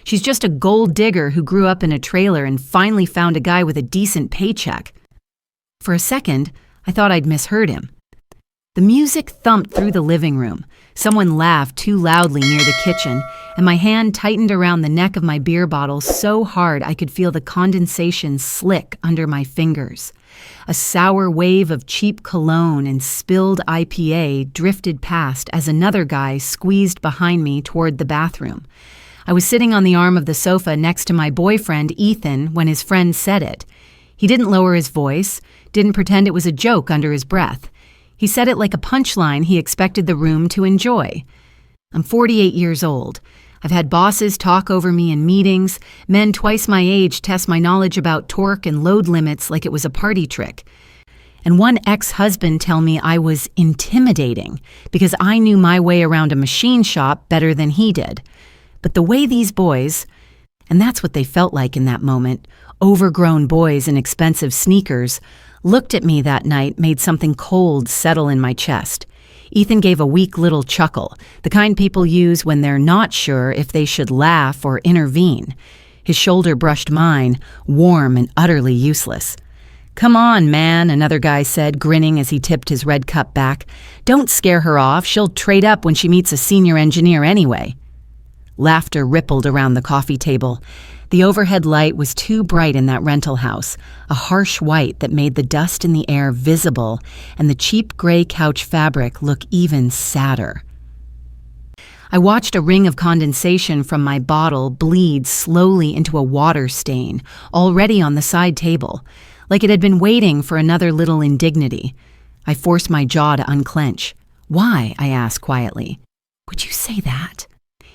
She's just a gold digger who grew up in a trailer and finally found a guy with a decent paycheck. For a second, I thought I'd misheard him. The music thumped through the living room. Someone laughed too loudly near the kitchen, and my hand tightened around the neck of my beer bottle so hard I could feel the condensation slick under my fingers. A sour wave of cheap cologne and spilled IPA drifted past as another guy squeezed behind me toward the bathroom. I was sitting on the arm of the sofa next to my boyfriend, Ethan, when his friend said it. He didn't lower his voice, didn't pretend it was a joke under his breath. He said it like a punchline he expected the room to enjoy. I'm 48 years old. I've had bosses talk over me in meetings, men twice my age test my knowledge about torque and load limits like it was a party trick. And one ex-husband tell me I was intimidating because I knew my way around a machine shop better than he did. But the way these boys, and that's what they felt like in that moment, overgrown boys in expensive sneakers, looked at me that night made something cold settle in my chest. Ethan gave a weak little chuckle, the kind people use when they're not sure if they should laugh or intervene. His shoulder brushed mine, warm and utterly useless. "Come on, man," another guy said, grinning as he tipped his red cup back. "Don't scare her off. She'll trade up when she meets a senior engineer anyway." Laughter rippled around the coffee table. The overhead light was too bright in that rental house, a harsh white that made the dust in the air visible and the cheap gray couch fabric look even sadder. I watched a ring of condensation from my bottle bleed slowly into a water stain, already on the side table, like it had been waiting for another little indignity. I forced my jaw to unclench. "Why?" I asked quietly. "Would you say that?"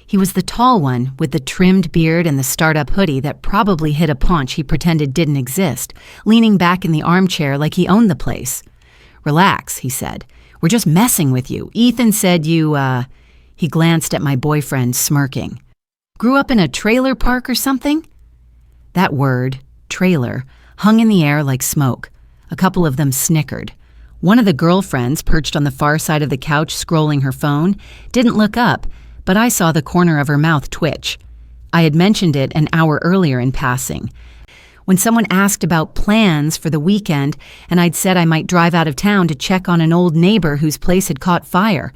He was the tall one with the trimmed beard and the startup hoodie that probably hid a paunch he pretended didn't exist, leaning back in the armchair like he owned the place. "Relax," he said. "We're just messing with you. Ethan said you, He glanced at my boyfriend, smirking. "Grew up in a trailer park or something?" That word, trailer, hung in the air like smoke. A couple of them snickered. One of the girlfriends, perched on the far side of the couch scrolling her phone, didn't look up, but I saw the corner of her mouth twitch. I had mentioned it an hour earlier in passing. When someone asked about plans for the weekend, and I'd said I might drive out of town to check on an old neighbor whose place had caught fire.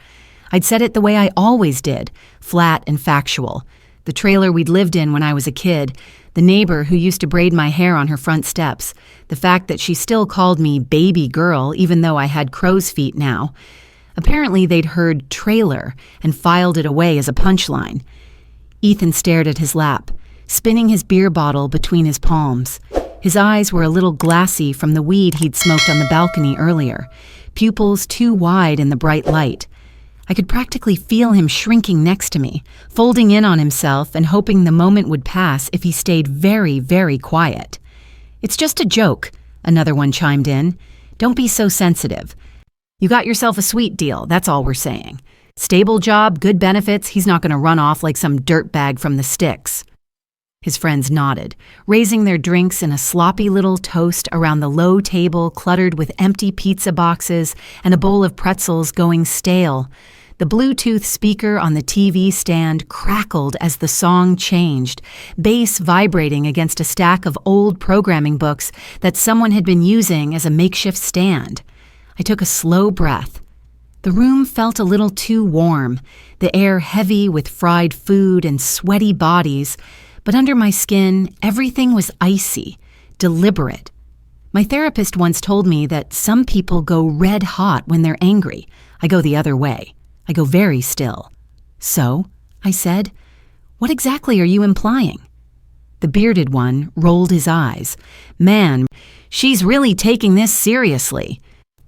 I'd said it the way I always did, flat and factual. The trailer we'd lived in when I was a kid, the neighbor who used to braid my hair on her front steps, the fact that she still called me baby girl even though I had crow's feet now. Apparently they'd heard trailer and filed it away as a punchline. Ethan stared at his lap, spinning his beer bottle between his palms. His eyes were a little glassy from the weed he'd smoked on the balcony earlier, pupils too wide in the bright light. I could practically feel him shrinking next to me, folding in on himself and hoping the moment would pass if he stayed very, very quiet. "It's just a joke," another one chimed in. "Don't be so sensitive. You got yourself a sweet deal, that's all we're saying. Stable job, good benefits, he's not going to run off like some dirtbag from the sticks." His friends nodded, raising their drinks in a sloppy little toast around the low table cluttered with empty pizza boxes and a bowl of pretzels going stale. The Bluetooth speaker on the TV stand crackled as the song changed, bass vibrating against a stack of old programming books that someone had been using as a makeshift stand. I took a slow breath. The room felt a little too warm, the air heavy with fried food and sweaty bodies, but under my skin, everything was icy, deliberate. My therapist once told me that some people go red hot when they're angry. I go the other way. I go very still. "So?" I said. "What exactly are you implying?" The bearded one rolled his eyes. "Man, she's really taking this seriously."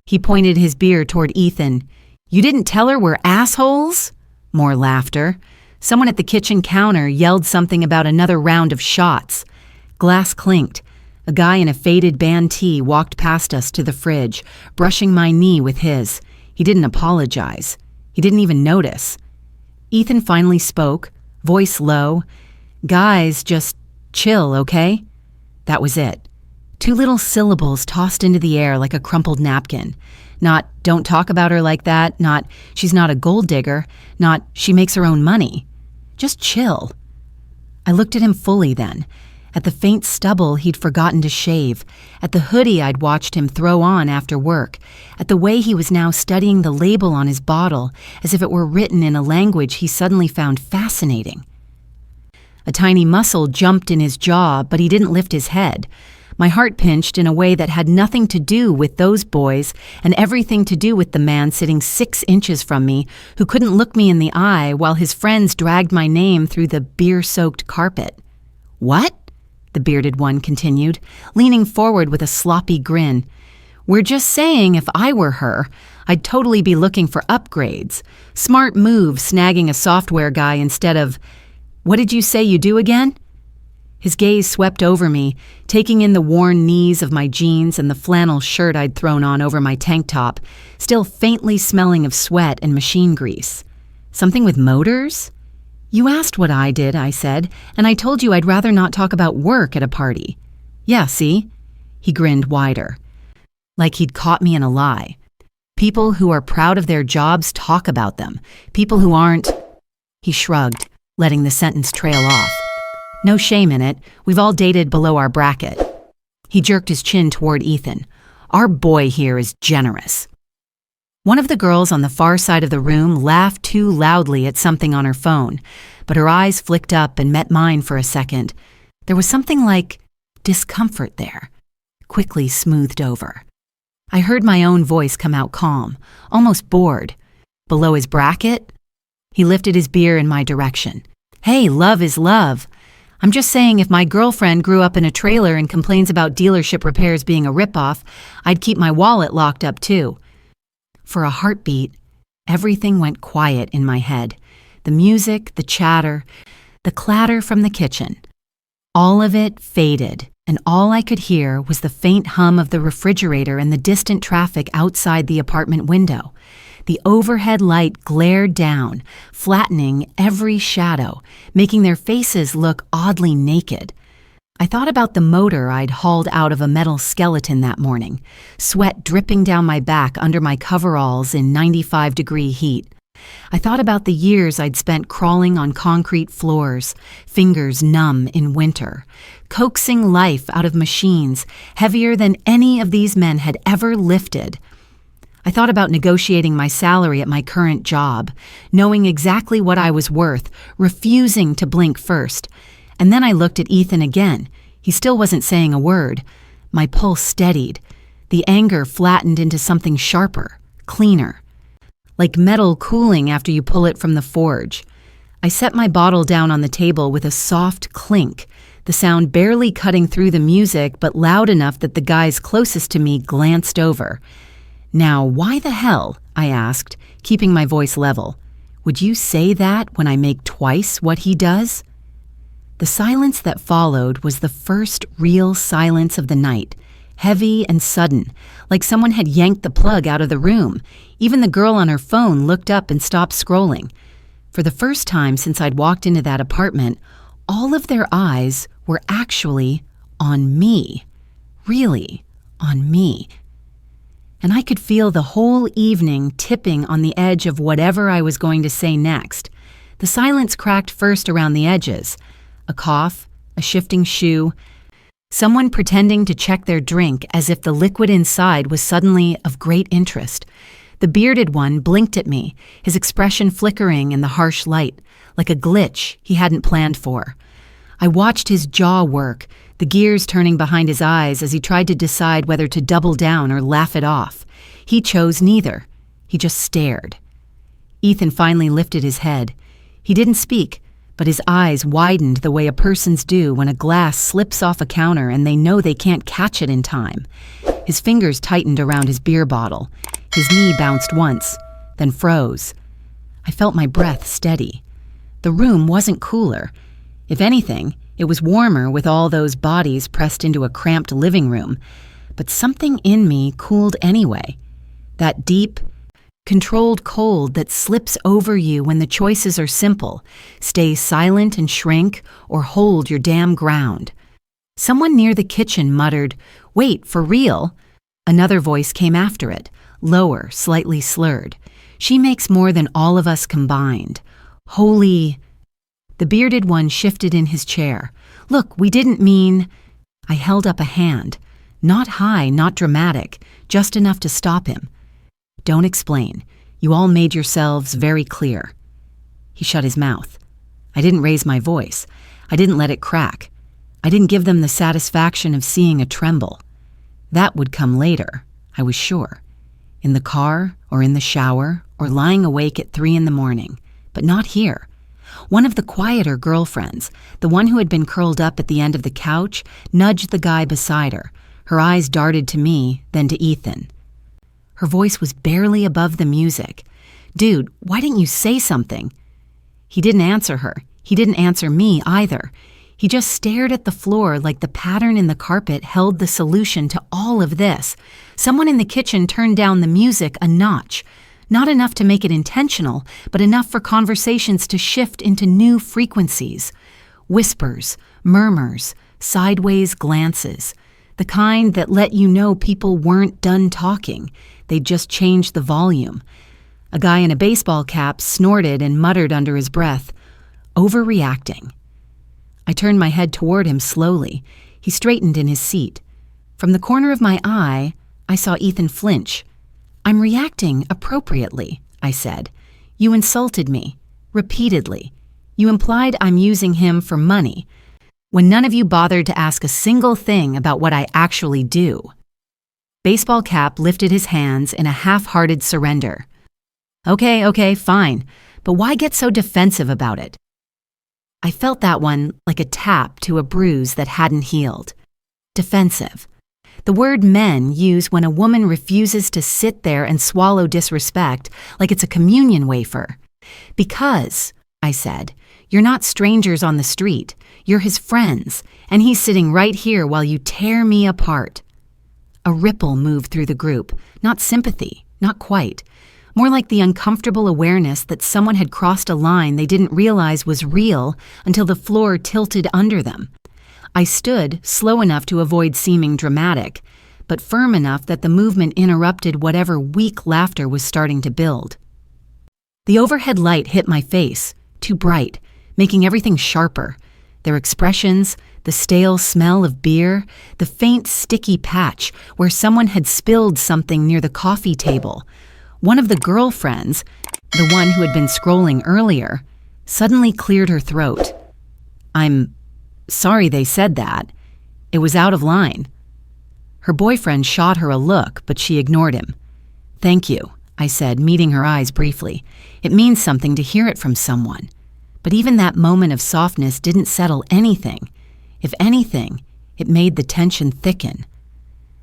He pointed his beer toward Ethan. "You didn't tell her we're assholes?" More laughter. Someone at the kitchen counter yelled something about another round of shots. Glass clinked. A guy in a faded band tee walked past us to the fridge, brushing my knee with his. He didn't apologize. He didn't even notice. Ethan finally spoke, voice low. "Guys, just chill, okay?" That was it. 2 little syllables tossed into the air like a crumpled napkin. Not, "Don't talk about her like that," not, "She's not a gold digger," not, "She makes her own money." Just chill. I looked at him fully then, at the faint stubble he'd forgotten to shave, at the hoodie I'd watched him throw on after work, at the way he was now studying the label on his bottle as if it were written in a language he suddenly found fascinating. A tiny muscle jumped in his jaw, but he didn't lift his head. My heart pinched in a way that had nothing to do with those boys and everything to do with the man sitting 6 inches from me who couldn't look me in the eye while his friends dragged my name through the beer-soaked carpet. "What?" the bearded one continued, leaning forward with a sloppy grin. "We're just saying if I were her, I'd totally be looking for upgrades. Smart move snagging a software guy instead of, what did you say you do again?" His gaze swept over me, taking in the worn knees of my jeans and the flannel shirt I'd thrown on over my tank top, still faintly smelling of sweat and machine grease. "Something with motors?" "You asked what I did," I said, "and I told you I'd rather not talk about work at a party." "Yeah, see?" He grinned wider, like he'd caught me in a lie. "People who are proud of their jobs talk about them. People who aren't—" He shrugged, letting the sentence trail off. "No shame in it. We've all dated below our bracket." He jerked his chin toward Ethan. "Our boy here is generous." One of the girls on the far side of the room laughed too loudly at something on her phone, but her eyes flicked up and met mine for a second. There was something like discomfort there, quickly smoothed over. I heard my own voice come out calm, almost bored. "Below his bracket?" He lifted his beer in my direction. "Hey, love is love. I'm just saying if my girlfriend grew up in a trailer and complains about dealership repairs being a ripoff, I'd keep my wallet locked up too." For a heartbeat, everything went quiet in my head. The music, the chatter, the clatter from the kitchen. All of it faded, and all I could hear was the faint hum of the refrigerator and the distant traffic outside the apartment window. The overhead light glared down, flattening every shadow, making their faces look oddly naked. I thought about the motor I'd hauled out of a metal skeleton that morning, sweat dripping down my back under my coveralls in 95-degree heat. I thought about the years I'd spent crawling on concrete floors, fingers numb in winter, coaxing life out of machines heavier than any of these men had ever lifted. I thought about negotiating my salary at my current job, knowing exactly what I was worth, refusing to blink first. And then I looked at Ethan again. He still wasn't saying a word. My pulse steadied. The anger flattened into something sharper, cleaner, like metal cooling after you pull it from the forge. I set my bottle down on the table with a soft clink, the sound barely cutting through the music but loud enough that the guys closest to me glanced over. "Now, why the hell," I asked, keeping my voice level, "would you say that when I make twice what he does?" The silence that followed was the first real silence of the night, heavy and sudden, like someone had yanked the plug out of the room. Even the girl on her phone looked up and stopped scrolling. For the first time since I'd walked into that apartment, all of their eyes were actually on me. Really, on me. And I could feel the whole evening tipping on the edge of whatever I was going to say next. The silence cracked first around the edges. A cough, a shifting shoe, someone pretending to check their drink as if the liquid inside was suddenly of great interest. The bearded one blinked at me, his expression flickering in the harsh light, like a glitch he hadn't planned for. I watched his jaw work, the gears turning behind his eyes as he tried to decide whether to double down or laugh it off. He chose neither. He just stared. Ethan finally lifted his head. He didn't speak, but his eyes widened the way a person's do when a glass slips off a counter and they know they can't catch it in time. His fingers tightened around his beer bottle. His knee bounced once, then froze. I felt my breath steady. The room wasn't cooler. If anything, it was warmer with all those bodies pressed into a cramped living room. But something in me cooled anyway. That deep, controlled cold that slips over you when the choices are simple. Stay silent and shrink, or hold your damn ground. Someone near the kitchen muttered, "Wait, for real?" Another voice came after it, lower, slightly slurred. "She makes more than all of us combined. Holy..." The bearded one shifted in his chair. "Look, we didn't mean—" I held up a hand. Not high, not dramatic, just enough to stop him. "Don't explain. You all made yourselves very clear." He shut his mouth. I didn't raise my voice. I didn't let it crack. I didn't give them the satisfaction of seeing a tremble. That would come later, I was sure. In the car, or in the shower, or lying awake at 3 a.m, but not here. One of the quieter girlfriends, the one who had been curled up at the end of the couch, nudged the guy beside her. Her eyes darted to me, then to Ethan. Her voice was barely above the music. "Dude, why didn't you say something?" He didn't answer her. He didn't answer me either. He just stared at the floor like the pattern in the carpet held the solution to all of this. Someone in the kitchen turned down the music a notch. Not enough to make it intentional, but enough for conversations to shift into new frequencies. Whispers, murmurs, sideways glances. The kind that let you know people weren't done talking. They'd just changed the volume. A guy in a baseball cap snorted and muttered under his breath, "Overreacting." I turned my head toward him slowly. He straightened in his seat. From the corner of my eye, I saw Ethan flinch. "I'm reacting appropriately," I said. "You insulted me. Repeatedly. You implied I'm using him for money, when none of you bothered to ask a single thing about what I actually do." Baseball cap lifted his hands in a half-hearted surrender. Okay, fine. But why get so defensive about it?" I felt that one like a tap to a bruise that hadn't healed. Defensive. The word men use when a woman refuses to sit there and swallow disrespect like it's a communion wafer. "Because," I said, "you're not strangers on the street. You're his friends, and he's sitting right here while you tear me apart." A ripple moved through the group, not sympathy, not quite. More like the uncomfortable awareness that someone had crossed a line they didn't realize was real until the floor tilted under them. I stood, slow enough to avoid seeming dramatic, but firm enough that the movement interrupted whatever weak laughter was starting to build. The overhead light hit my face, too bright, making everything sharper. Their expressions, the stale smell of beer, the faint sticky patch where someone had spilled something near the coffee table. One of the girlfriends, the one who had been scrolling earlier, suddenly cleared her throat. "I'm sorry they said that. It was out of line." Her boyfriend shot her a look, but she ignored him. "Thank you," I said, meeting her eyes briefly. It means something to hear it from someone. But even that moment of softness didn't settle anything. If anything, it made the tension thicken.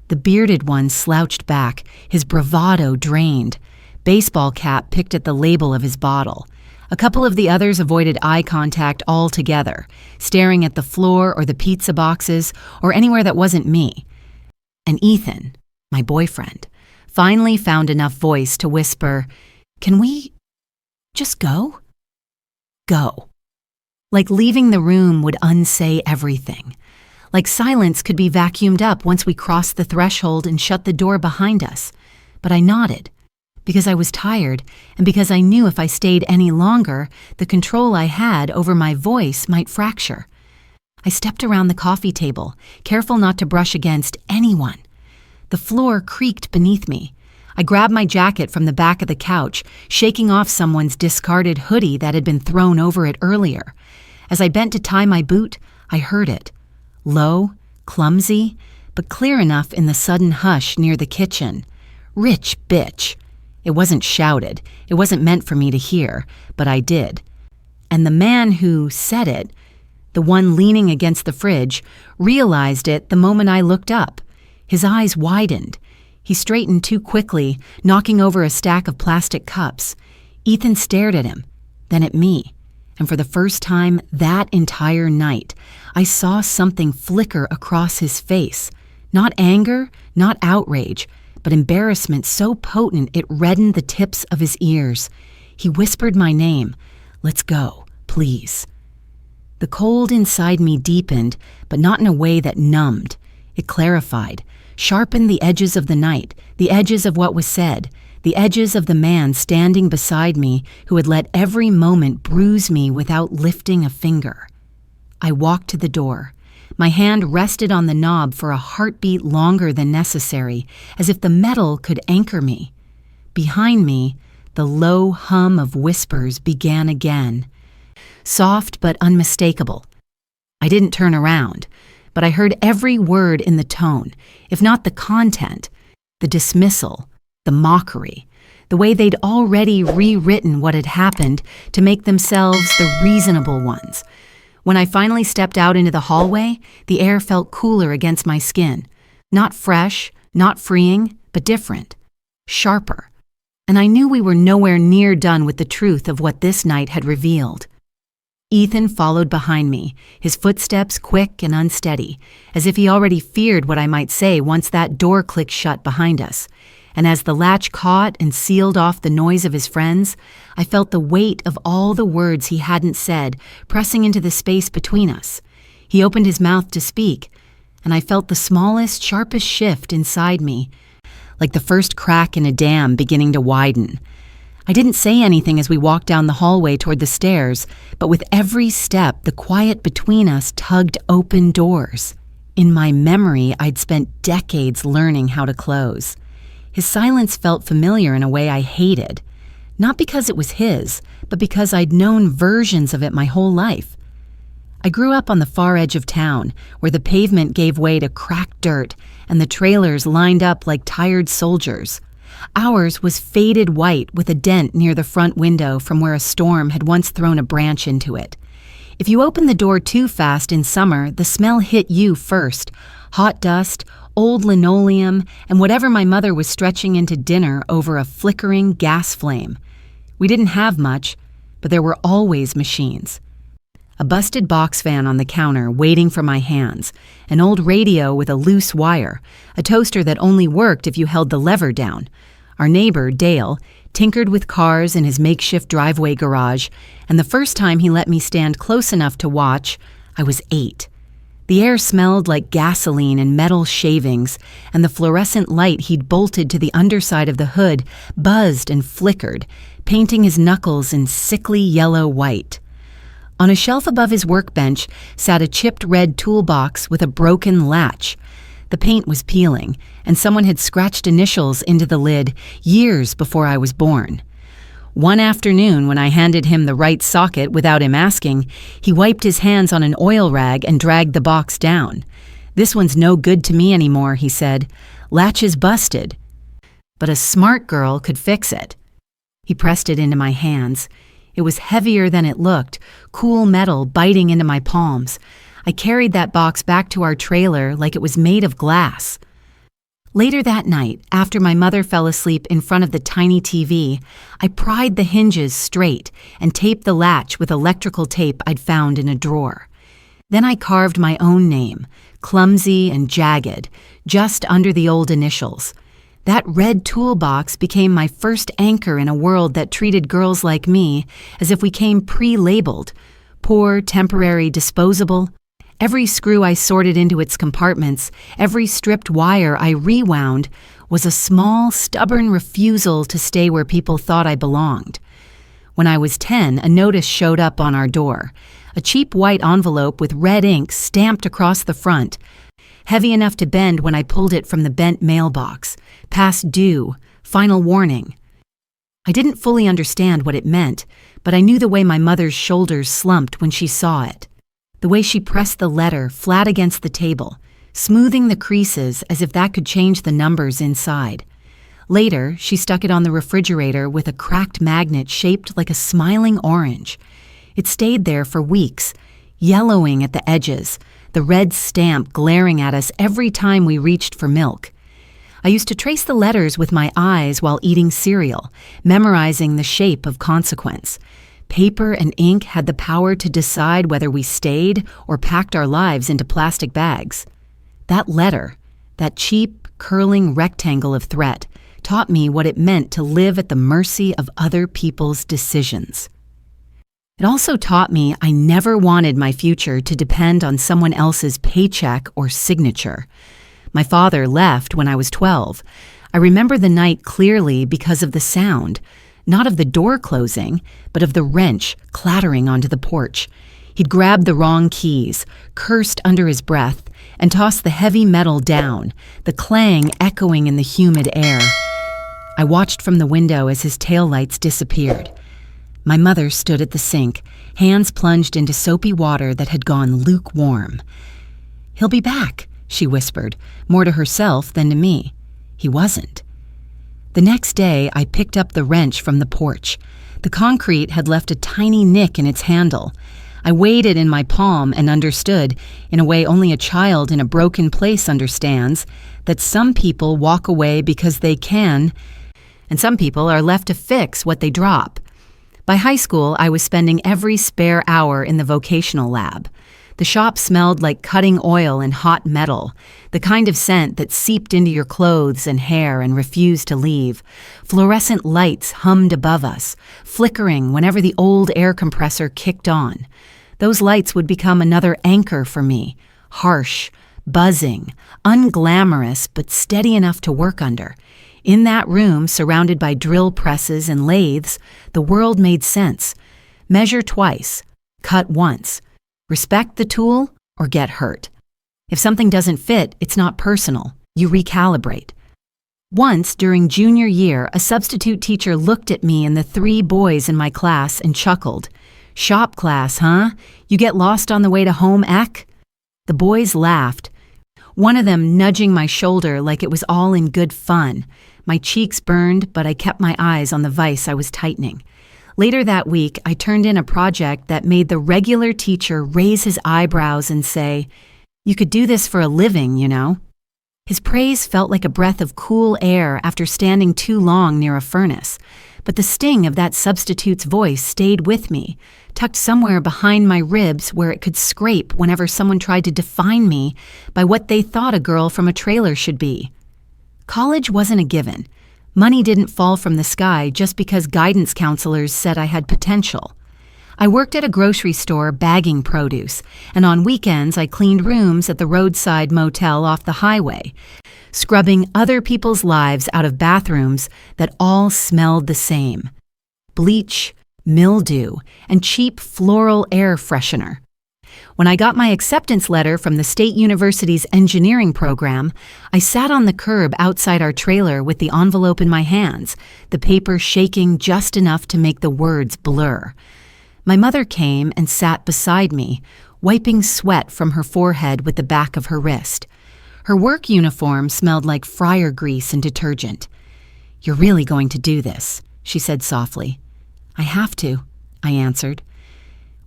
The bearded one slouched back, his bravado drained. Baseball cap picked at the label of his bottle. A couple of the others avoided eye contact altogether, staring at the floor or the pizza boxes or anywhere that wasn't me. And Ethan, my boyfriend, finally found enough voice to whisper, "Can we just go?" Go. Like leaving the room would unsay everything. Like silence could be vacuumed up once we crossed the threshold and shut the door behind us. But I nodded, because I was tired and because I knew if I stayed any longer, the control I had over my voice might fracture. I stepped around the coffee table, careful not to brush against anyone. The floor creaked beneath me. I grabbed my jacket from the back of the couch, shaking off someone's discarded hoodie that had been thrown over it earlier. As I bent to tie my boot, I heard it. Low, clumsy, but clear enough in the sudden hush near the kitchen. "Rich bitch." It wasn't shouted. It wasn't meant for me to hear, but I did. And the man who said it, the one leaning against the fridge, realized it the moment I looked up. His eyes widened. He straightened too quickly, knocking over a stack of plastic cups. Ethan stared at him, then at me. And for the first time that entire night, I saw something flicker across his face. Not anger, not outrage, but embarrassment so potent it reddened the tips of his ears. He whispered my name. "Let's go, please." The cold inside me deepened, but not in a way that numbed. It clarified, sharpened the edges of the night, the edges of what was said, the edges of the man standing beside me who had let every moment bruise me without lifting a finger. I walked to the door. My hand rested on the knob for a heartbeat longer than necessary, as if the metal could anchor me. Behind me, the low hum of whispers began again, soft but unmistakable. I didn't turn around, but I heard every word in the tone, if not the content, the dismissal, the mockery, the way they'd already rewritten what had happened to make themselves the reasonable ones. When I finally stepped out into the hallway, the air felt cooler against my skin. Not fresh, not freeing, but different, sharper. And I knew we were nowhere near done with the truth of what this night had revealed. Ethan followed behind me, his footsteps quick and unsteady, as if he already feared what I might say once that door clicked shut behind us. And as the latch caught and sealed off the noise of his friends, I felt the weight of all the words he hadn't said pressing into the space between us. He opened his mouth to speak, and I felt the smallest, sharpest shift inside me, like the first crack in a dam beginning to widen. I didn't say anything as we walked down the hallway toward the stairs, but with every step, the quiet between us tugged open doors. In my memory, I'd spent decades learning how to close. His silence felt familiar in a way I hated, not because it was his, but because I'd known versions of it my whole life. I grew up on the far edge of town, where the pavement gave way to cracked dirt and the trailers lined up like tired soldiers. Ours was faded white with a dent near the front window from where a storm had once thrown a branch into it. If you opened the door too fast in summer, the smell hit you first. Hot dust, old linoleum, and whatever my mother was stretching into dinner over a flickering gas flame. We didn't have much, but there were always machines. A busted box fan on the counter waiting for my hands, an old radio with a loose wire, a toaster that only worked if you held the lever down. Our neighbor, Dale, tinkered with cars in his makeshift driveway garage, and the first time he let me stand close enough to watch, I was 8. The air smelled like gasoline and metal shavings, and the fluorescent light he'd bolted to the underside of the hood buzzed and flickered, painting his knuckles in sickly yellow-white. On a shelf above his workbench sat a chipped red toolbox with a broken latch. The paint was peeling, and someone had scratched initials into the lid years before I was born. One afternoon, when I handed him the right socket without him asking, he wiped his hands on an oil rag and dragged the box down. "This one's no good to me anymore," he said. "Latch is busted." But a smart girl could fix it. He pressed it into my hands. It was heavier than it looked, cool metal biting into my palms. I carried that box back to our trailer like it was made of glass. Later that night, after my mother fell asleep in front of the tiny TV, I pried the hinges straight and taped the latch with electrical tape I'd found in a drawer. Then I carved my own name, clumsy and jagged, just under the old initials. That red toolbox became my first anchor in a world that treated girls like me as if we came pre-labeled, poor, temporary, disposable. Every screw I sorted into its compartments, every stripped wire I rewound, was a small, stubborn refusal to stay where people thought I belonged. When I was 10, a notice showed up on our door, a cheap white envelope with red ink stamped across the front, heavy enough to bend when I pulled it from the bent mailbox. Past due, final warning. I didn't fully understand what it meant, but I knew the way my mother's shoulders slumped when she saw it. The way she pressed the letter flat against the table, smoothing the creases as if that could change the numbers inside. Later, she stuck it on the refrigerator with a cracked magnet shaped like a smiling orange. It stayed there for weeks, yellowing at the edges, the red stamp glaring at us every time we reached for milk. I used to trace the letters with my eyes while eating cereal, memorizing the shape of consequence. Paper and ink had the power to decide whether we stayed or packed our lives into plastic bags. That letter, that cheap, curling rectangle of threat, taught me what it meant to live at the mercy of other people's decisions. It also taught me I never wanted my future to depend on someone else's paycheck or signature. My father left when I was 12. I remember the night clearly because of the sound, not of the door closing, but of the wrench clattering onto the porch. He'd grabbed the wrong keys, cursed under his breath, and tossed the heavy metal down, the clang echoing in the humid air. I watched from the window as his taillights disappeared. My mother stood at the sink, hands plunged into soapy water that had gone lukewarm. "He'll be back," she whispered, more to herself than to me. He wasn't. The next day, I picked up the wrench from the porch. The concrete had left a tiny nick in its handle. I weighed it in my palm and understood, in a way only a child in a broken place understands, that some people walk away because they can, and some people are left to fix what they drop. By high school, I was spending every spare hour in the vocational lab. The shop smelled like cutting oil and hot metal, the kind of scent that seeped into your clothes and hair and refused to leave. Fluorescent lights hummed above us, flickering whenever the old air compressor kicked on. Those lights would become another anchor for me, harsh, buzzing, unglamorous, but steady enough to work under. In that room, surrounded by drill presses and lathes, the world made sense. Measure twice, cut once. Respect the tool or get hurt. If something doesn't fit, it's not personal. You recalibrate. Once, during junior year, a substitute teacher looked at me and the 3 boys in my class and chuckled. "Shop class, huh? You get lost on the way to home ec?" The boys laughed, one of them nudging my shoulder like it was all in good fun. My cheeks burned, but I kept my eyes on the vise I was tightening. Later that week, I turned in a project that made the regular teacher raise his eyebrows and say, "You could do this for a living, you know." His praise felt like a breath of cool air after standing too long near a furnace, but the sting of that substitute's voice stayed with me, tucked somewhere behind my ribs where it could scrape whenever someone tried to define me by what they thought a girl from a trailer should be. College wasn't a given. Money didn't fall from the sky just because guidance counselors said I had potential. I worked at a grocery store bagging produce, and on weekends I cleaned rooms at the roadside motel off the highway, scrubbing other people's lives out of bathrooms that all smelled the same: bleach, mildew, and cheap floral air freshener. When I got my acceptance letter from the State University's engineering program, I sat on the curb outside our trailer with the envelope in my hands, the paper shaking just enough to make the words blur. My mother came and sat beside me, wiping sweat from her forehead with the back of her wrist. Her work uniform smelled like fryer grease and detergent. "You're really going to do this," she said softly. "I have to," I answered.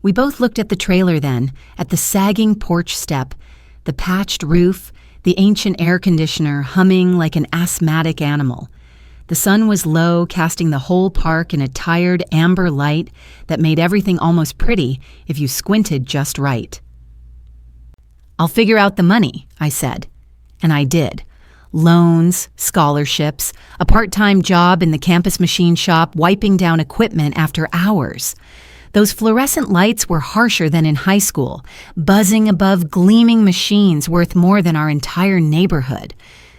We both looked at the trailer then, at the sagging porch step, the patched roof, the ancient air conditioner humming like an asthmatic animal. The sun was low, casting the whole park in a tired amber light that made everything almost pretty if you squinted just right. "I'll figure out the money," I said. And I did. Loans, scholarships, a part-time job in the campus machine shop wiping down equipment after hours. Those fluorescent lights were harsher than in high school, buzzing above gleaming machines worth more than our entire neighborhood.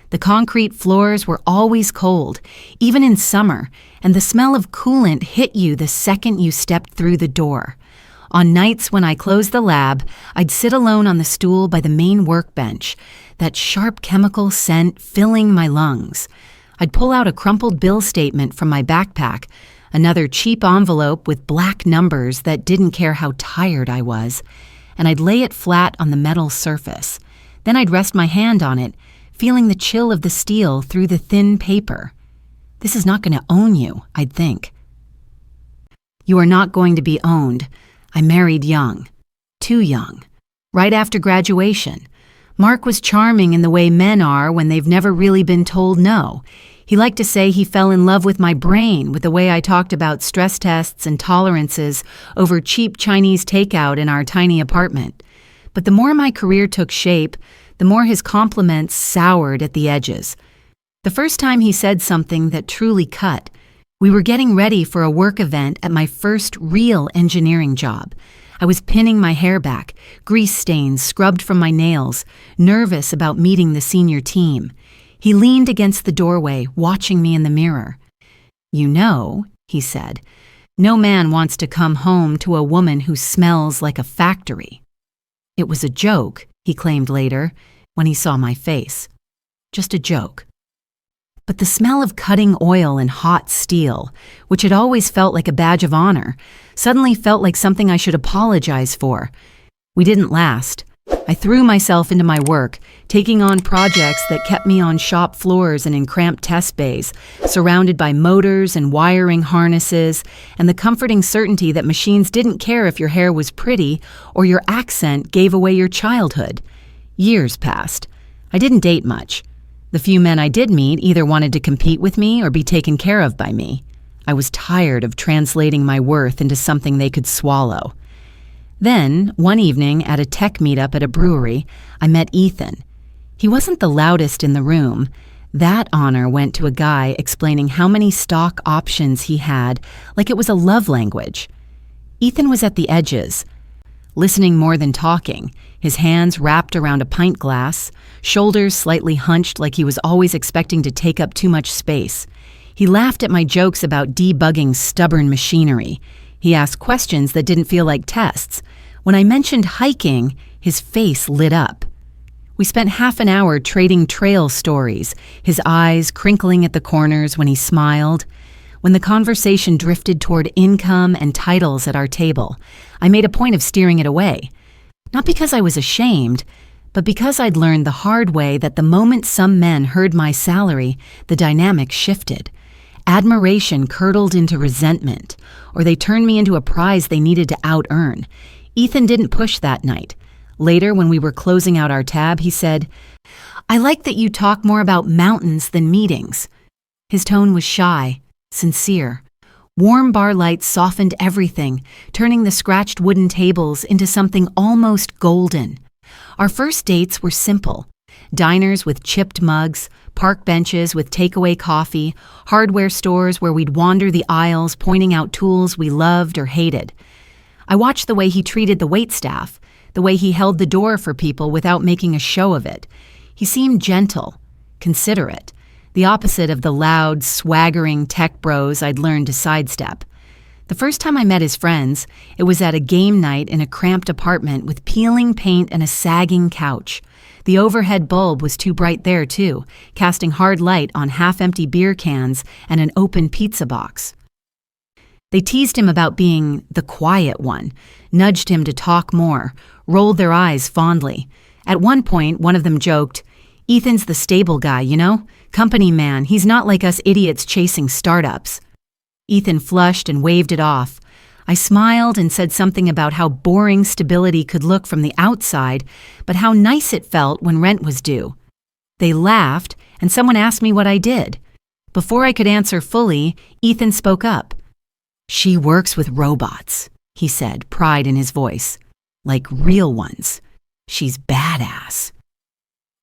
The concrete floors were always cold, even in summer, and the smell of coolant hit you the second you stepped through the door. On nights when I closed the lab, I'd sit alone on the stool by the main workbench, that sharp chemical scent filling my lungs. I'd pull out a crumpled bill statement from my backpack, another cheap envelope with black numbers that didn't care how tired I was, and I'd lay it flat on the metal surface. Then I'd rest my hand on it, feeling the chill of the steel through the thin paper. This is not going to own you, I'd think. You are not going to be owned. I married young. Too young. Right after graduation. Mark was charming in the way men are when they've never really been told no. He liked to say he fell in love with my brain, with the way I talked about stress tests and tolerances over cheap Chinese takeout in our tiny apartment. But the more my career took shape, the more his compliments soured at the edges. The first time he said something that truly cut, we were getting ready for a work event at my first real engineering job. I was pinning my hair back, grease stains scrubbed from my nails, nervous about meeting the senior team. He leaned against the doorway, watching me in the mirror. "You know," he said, "no man wants to come home to a woman who smells like a factory." It was a joke, he claimed later, when he saw my face. Just a joke. But the smell of cutting oil and hot steel, which had always felt like a badge of honor, suddenly felt like something I should apologize for. We didn't last. I threw myself into my work, taking on projects that kept me on shop floors and in cramped test bays, surrounded by motors and wiring harnesses, and the comforting certainty that machines didn't care if your hair was pretty or your accent gave away your childhood. Years passed. I didn't date much. The few men I did meet either wanted to compete with me or be taken care of by me. I was tired of translating my worth into something they could swallow. Then, one evening at a tech meetup at a brewery, I met Ethan. He wasn't the loudest in the room. That honor went to a guy explaining how many stock options he had, like it was a love language. Ethan was at the edges, listening more than talking, his hands wrapped around a pint glass, shoulders slightly hunched like he was always expecting to take up too much space. He laughed at my jokes about debugging stubborn machinery. He asked questions that didn't feel like tests. When I mentioned hiking, his face lit up. We spent half an hour trading trail stories, his eyes crinkling at the corners when he smiled. When the conversation drifted toward income and titles at our table, I made a point of steering it away. Not because I was ashamed, but because I'd learned the hard way that the moment some men heard my salary, the dynamic shifted. Admiration curdled into resentment, or they turned me into a prize they needed to out-earn. Ethan didn't push that night. Later, when we were closing out our tab, he said, "I like that you talk more about mountains than meetings." His tone was shy, sincere. Warm bar lights softened everything, turning the scratched wooden tables into something almost golden. Our first dates were simple. Diners with chipped mugs, park benches with takeaway coffee, hardware stores where we'd wander the aisles pointing out tools we loved or hated. I watched the way he treated the waitstaff, the way he held the door for people without making a show of it. He seemed gentle, considerate, the opposite of the loud, swaggering tech bros I'd learned to sidestep. The first time I met his friends, it was at a game night in a cramped apartment with peeling paint and a sagging couch. The overhead bulb was too bright there, too, casting hard light on half-empty beer cans and an open pizza box. They teased him about being the quiet one, nudged him to talk more, rolled their eyes fondly. At one point, one of them joked, "Ethan's the stable guy, you know? Company man, he's not like us idiots chasing startups." Ethan flushed and waved it off. I smiled and said something about how boring stability could look from the outside, but how nice it felt when rent was due. They laughed, and someone asked me what I did. Before I could answer fully, Ethan spoke up. "She works with robots," he said, pride in his voice. "Like real ones. She's badass."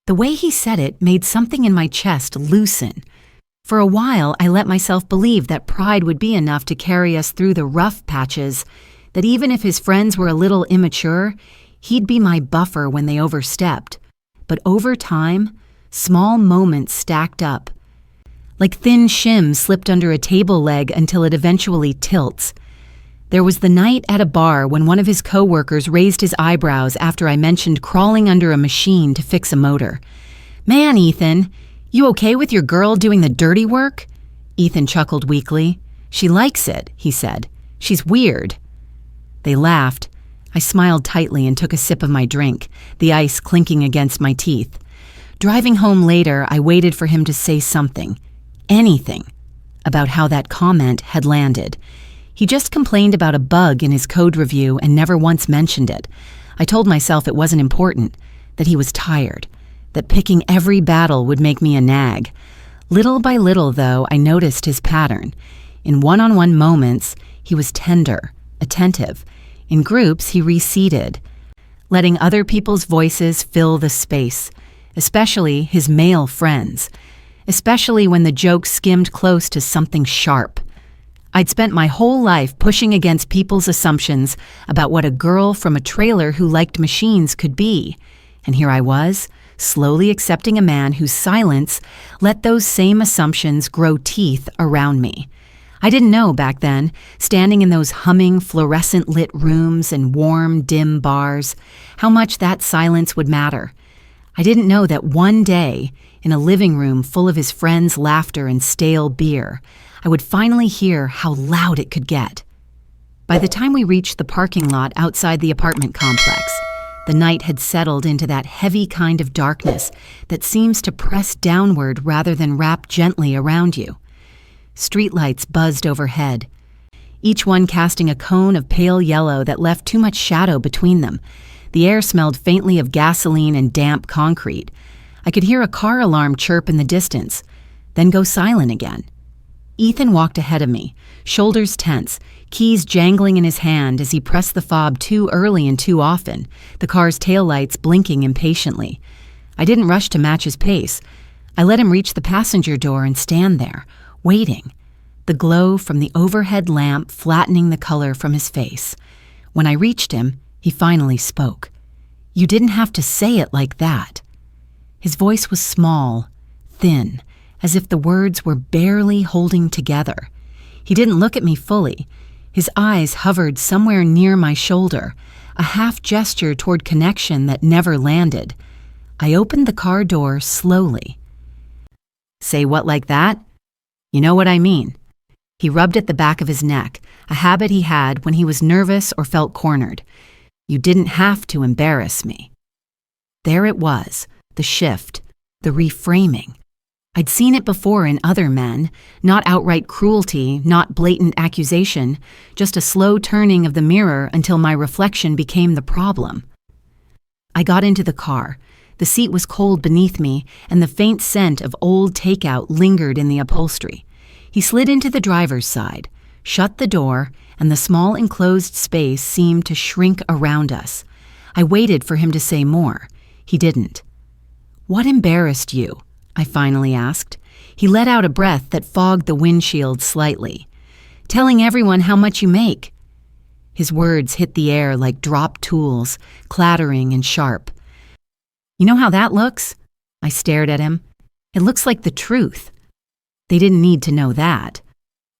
The way he said it made something in my chest loosen. For a while, I let myself believe that pride would be enough to carry us through the rough patches, that even if his friends were a little immature, he'd be my buffer when they overstepped. But over time, small moments stacked up. Like thin shims slipped under a table leg until it eventually tilts. There was the night at a bar when one of his coworkers raised his eyebrows after I mentioned crawling under a machine to fix a motor. "Man, Ethan, you okay with your girl doing the dirty work?" Ethan chuckled weakly. "She likes it," he said. "She's weird." They laughed. I smiled tightly and took a sip of my drink, the ice clinking against my teeth. Driving home later, I waited for him to say something, anything, about how that comment had landed. He just complained about a bug in his code review and never once mentioned it. I told myself it wasn't important, that he was tired, that picking every battle would make me a nag. Little by little, though, I noticed his pattern. In one-on-one moments, he was tender, attentive. In groups, he receded, letting other people's voices fill the space, especially his male friends, especially when the joke skimmed close to something sharp. I'd spent my whole life pushing against people's assumptions about what a girl from a trailer who liked machines could be, and here I was, slowly accepting a man whose silence let those same assumptions grow teeth around me. I didn't know back then, standing in those humming, fluorescent-lit rooms and warm, dim bars, how much that silence would matter. I didn't know that one day, in a living room full of his friends' laughter and stale beer, I would finally hear how loud it could get. By the time we reached the parking lot outside the apartment complex, the night had settled into that heavy kind of darkness that seems to press downward rather than wrap gently around you. Streetlights buzzed overhead, each one casting a cone of pale yellow that left too much shadow between them. The air smelled faintly of gasoline and damp concrete. I could hear a car alarm chirp in the distance, then go silent again. Ethan walked ahead of me, shoulders tense, keys jangling in his hand as he pressed the fob too early and too often, the car's taillights blinking impatiently. I didn't rush to match his pace. I let him reach the passenger door and stand there, waiting, the glow from the overhead lamp flattening the color from his face. When I reached him, he finally spoke. "You didn't have to say it like that." His voice was small, thin, as if the words were barely holding together. He didn't look at me fully. His eyes hovered somewhere near my shoulder, a half gesture toward connection that never landed. I opened the car door slowly. "Say what like that? You know what I mean." He rubbed at the back of his neck, a habit he had when he was nervous or felt cornered. "You didn't have to embarrass me." There it was, the shift, the reframing. I'd seen it before in other men, not outright cruelty, not blatant accusation, just a slow turning of the mirror until my reflection became the problem. I got into the car. The seat was cold beneath me, and the faint scent of old takeout lingered in the upholstery. He slid into the driver's side, shut the door, and the small enclosed space seemed to shrink around us. I waited for him to say more. He didn't. "What embarrassed you?" I finally asked. He let out a breath that fogged the windshield slightly. "Telling everyone how much you make." His words hit the air like dropped tools, clattering and sharp. "You know how that looks?" I stared at him. "It looks like the truth." They didn't need to know that.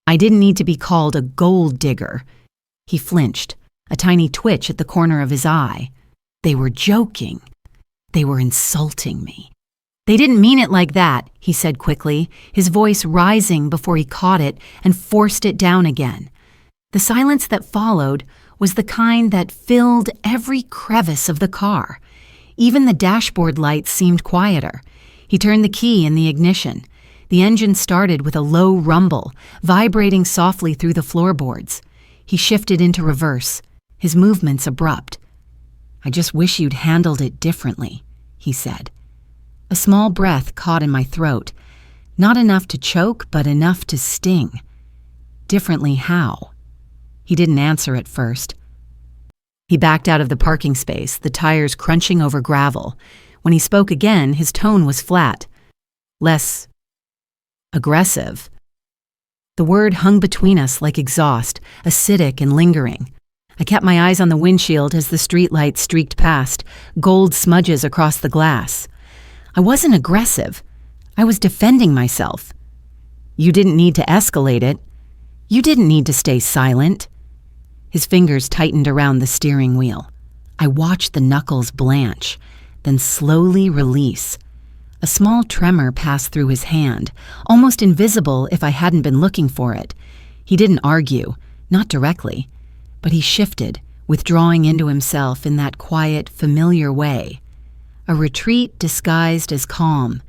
I didn't need to be called a gold digger. He flinched, a tiny twitch at the corner of his eye. They were joking. They were insulting me. "They didn't mean it like that," he said quickly, his voice rising before he caught it and forced it down again. The silence that followed was the kind that filled every crevice of the car. Even the dashboard lights seemed quieter. He turned the key in the ignition. The engine started with a low rumble, vibrating softly through the floorboards. He shifted into reverse, his movements abrupt. "I just wish you'd handled it differently," he said. A small breath caught in my throat, not enough to choke, but enough to sting. Differently how? He didn't answer at first. He backed out of the parking space, the tires crunching over gravel. When he spoke again, his tone was flat, less aggressive. The word hung between us like exhaust, acidic and lingering. I kept my eyes on the windshield as the streetlight streaked past, gold smudges across the glass. I wasn't aggressive. I was defending myself. "You didn't need to escalate it. You didn't need to stay silent." His fingers tightened around the steering wheel. I watched the knuckles blanch, then slowly release. A small tremor passed through his hand, almost invisible if I hadn't been looking for it. He didn't argue, not directly, but he shifted, withdrawing into himself in that quiet, familiar way. A retreat disguised as calm.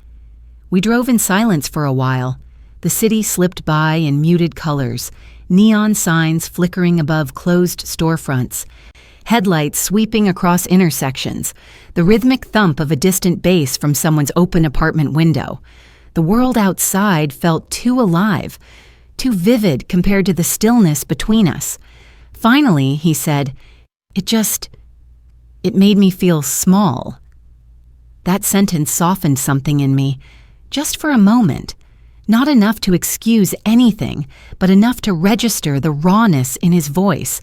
We drove in silence for a while. The city slipped by in muted colors, neon signs flickering above closed storefronts, headlights sweeping across intersections, the rhythmic thump of a distant bass from someone's open apartment window. The world outside felt too alive, too vivid compared to the stillness between us. Finally, he said, It made me feel small." That sentence softened something in me, just for a moment. Not enough to excuse anything, but enough to register the rawness in his voice.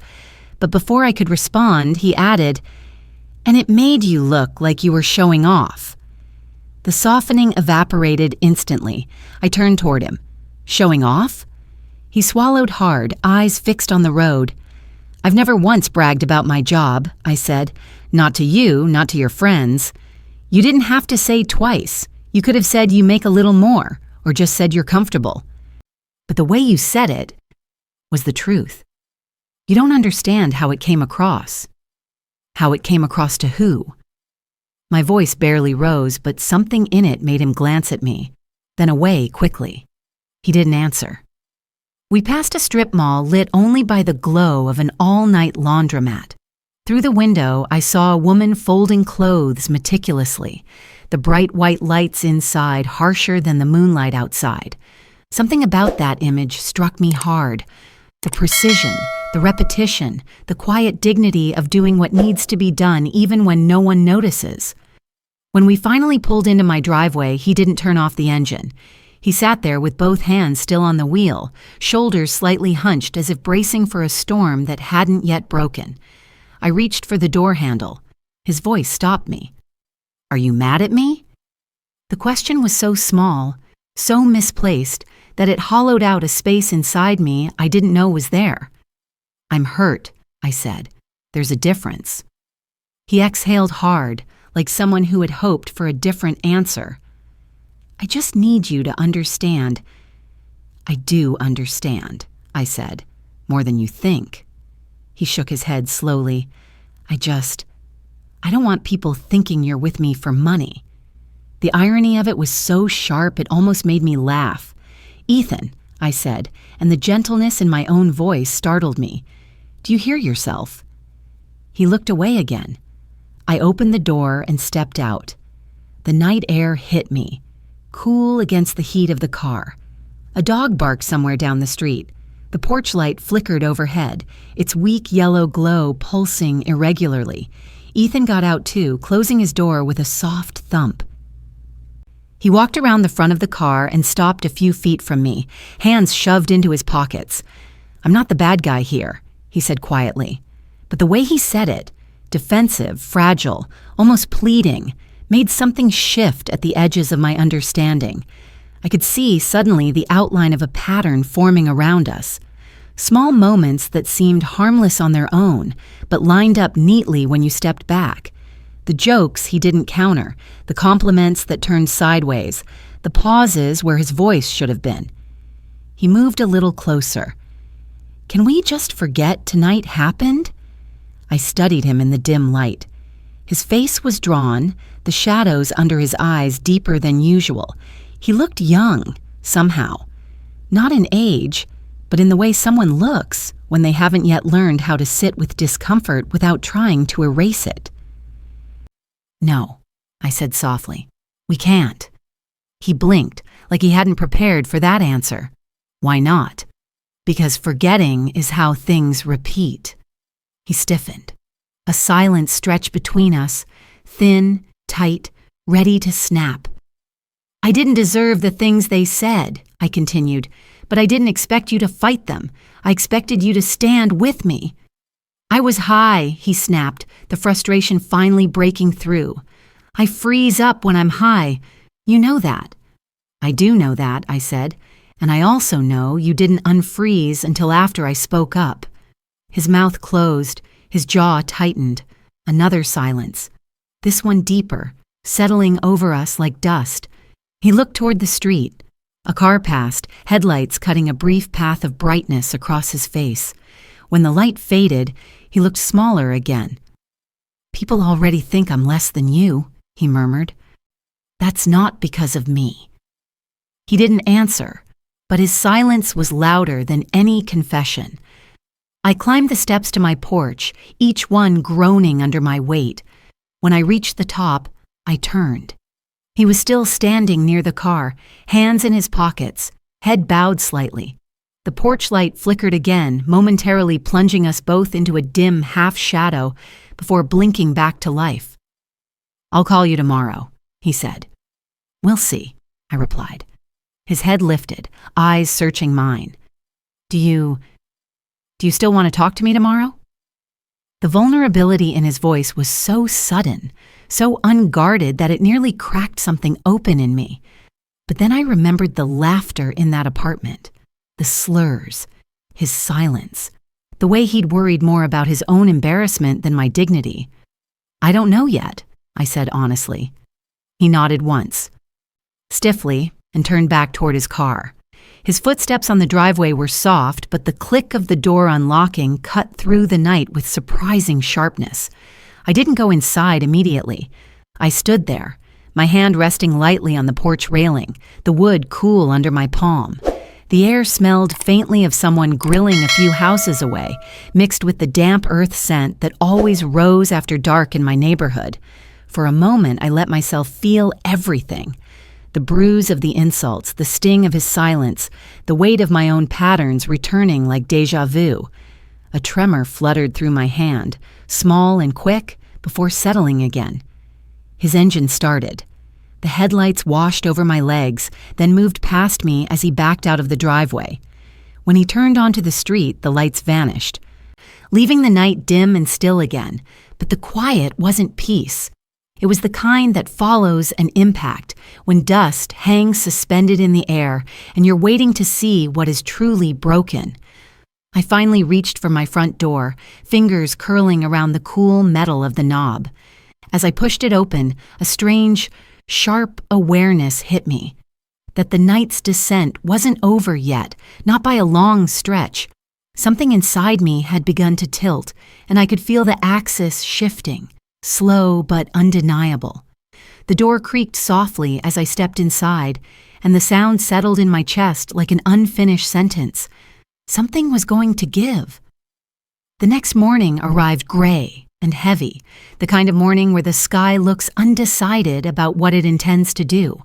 But before I could respond, he added, "And it made you look like you were showing off." The softening evaporated instantly. I turned toward him. Showing off? He swallowed hard, eyes fixed on the road. I've never once bragged about my job, I said. Not to you, not to your friends. You didn't have to say twice. You could have said you make a little more, or just said you're comfortable. But the way you said it was the truth. You don't understand how it came across. How it came across to who? My voice barely rose, but something in it made him glance at me, then away quickly. He didn't answer. We passed a strip mall lit only by the glow of an all-night laundromat. Through the window, I saw a woman folding clothes meticulously, the bright white lights inside harsher than the moonlight outside. Something about that image struck me hard. The precision, the repetition, the quiet dignity of doing what needs to be done even when no one notices. When we finally pulled into my driveway, he didn't turn off the engine. He sat there with both hands still on the wheel, shoulders slightly hunched as if bracing for a storm that hadn't yet broken. I reached for the door handle. His voice stopped me. Are you mad at me? The question was so small, so misplaced, that it hollowed out a space inside me I didn't know was there. I'm hurt, I said. There's a difference. He exhaled hard, like someone who had hoped for a different answer. I just need you to understand. I do understand, I said, more than you think. He shook his head slowly. I don't want people thinking you're with me for money. The irony of it was so sharp it almost made me laugh. Ethan, I said, and the gentleness in my own voice startled me. Do you hear yourself? He looked away again. I opened the door and stepped out. The night air hit me, cool against the heat of the car. A dog barked somewhere down the street. The porch light flickered overhead, its weak yellow glow pulsing irregularly. Ethan got out too, closing his door with a soft thump. He walked around the front of the car and stopped a few feet from me, hands shoved into his pockets. I'm not the bad guy here, he said quietly. But the way he said it, defensive, fragile, almost pleading, made something shift at the edges of my understanding. I could see suddenly the outline of a pattern forming around us. Small moments that seemed harmless on their own, but lined up neatly when you stepped back. The jokes he didn't counter, the compliments that turned sideways, the pauses where his voice should have been. He moved a little closer. Can we just forget tonight happened? I studied him in the dim light. His face was drawn, the shadows under his eyes deeper than usual. He looked young, somehow. Not in age, but in the way someone looks when they haven't yet learned how to sit with discomfort without trying to erase it. No, I said softly. We can't. He blinked, like he hadn't prepared for that answer. Why not? Because forgetting is how things repeat. He stiffened. A silence stretched between us, thin, tight, ready to snap. I didn't deserve the things they said, I continued, but I didn't expect you to fight them. I expected you to stand with me. I was high, he snapped, the frustration finally breaking through. I freeze up when I'm high. You know that. I do know that, I said, and I also know you didn't unfreeze until after I spoke up. His mouth closed, his jaw tightened. Another silence. This one deeper, settling over us like dust. He looked toward the street. A car passed, headlights cutting a brief path of brightness across his face. When the light faded, he looked smaller again. People already think I'm less than you, he murmured. That's not because of me. He didn't answer, but his silence was louder than any confession. I climbed the steps to my porch, each one groaning under my weight. When I reached the top, I turned. He was still standing near the car, hands in his pockets, head bowed slightly. The porch light flickered again, momentarily plunging us both into a dim half-shadow before blinking back to life. I'll call you tomorrow, he said. We'll see, I replied. His head lifted, eyes searching mine. Do you still want to talk to me tomorrow? The vulnerability in his voice was so sudden, so unguarded that it nearly cracked something open in me. But then I remembered the laughter in that apartment, the slurs, his silence, the way he'd worried more about his own embarrassment than my dignity. "I don't know yet," I said honestly. He nodded once, stiffly, and turned back toward his car. His footsteps on the driveway were soft, but the click of the door unlocking cut through the night with surprising sharpness. I didn't go inside immediately. I stood there, my hand resting lightly on the porch railing, the wood cool under my palm. The air smelled faintly of someone grilling a few houses away, mixed with the damp earth scent that always rose after dark in my neighborhood. For a moment, I let myself feel everything. The bruise of the insults, the sting of his silence, the weight of my own patterns returning like déjà vu. A tremor fluttered through my hand, small and quick, before settling again. His engine started. The headlights washed over my legs, then moved past me as he backed out of the driveway. When he turned onto the street, the lights vanished, leaving the night dim and still again. But the quiet wasn't peace. It was the kind that follows an impact, when dust hangs suspended in the air and you're waiting to see what is truly broken. I finally reached for my front door, fingers curling around the cool metal of the knob. As I pushed it open, a strange, sharp awareness hit me. That the night's descent wasn't over yet, not by a long stretch. Something inside me had begun to tilt, and I could feel the axis shifting. Slow but undeniable. The door creaked softly as I stepped inside, and the sound settled in my chest like an unfinished sentence. Something was going to give. The next morning arrived gray and heavy, the kind of morning where the sky looks undecided about what it intends to do.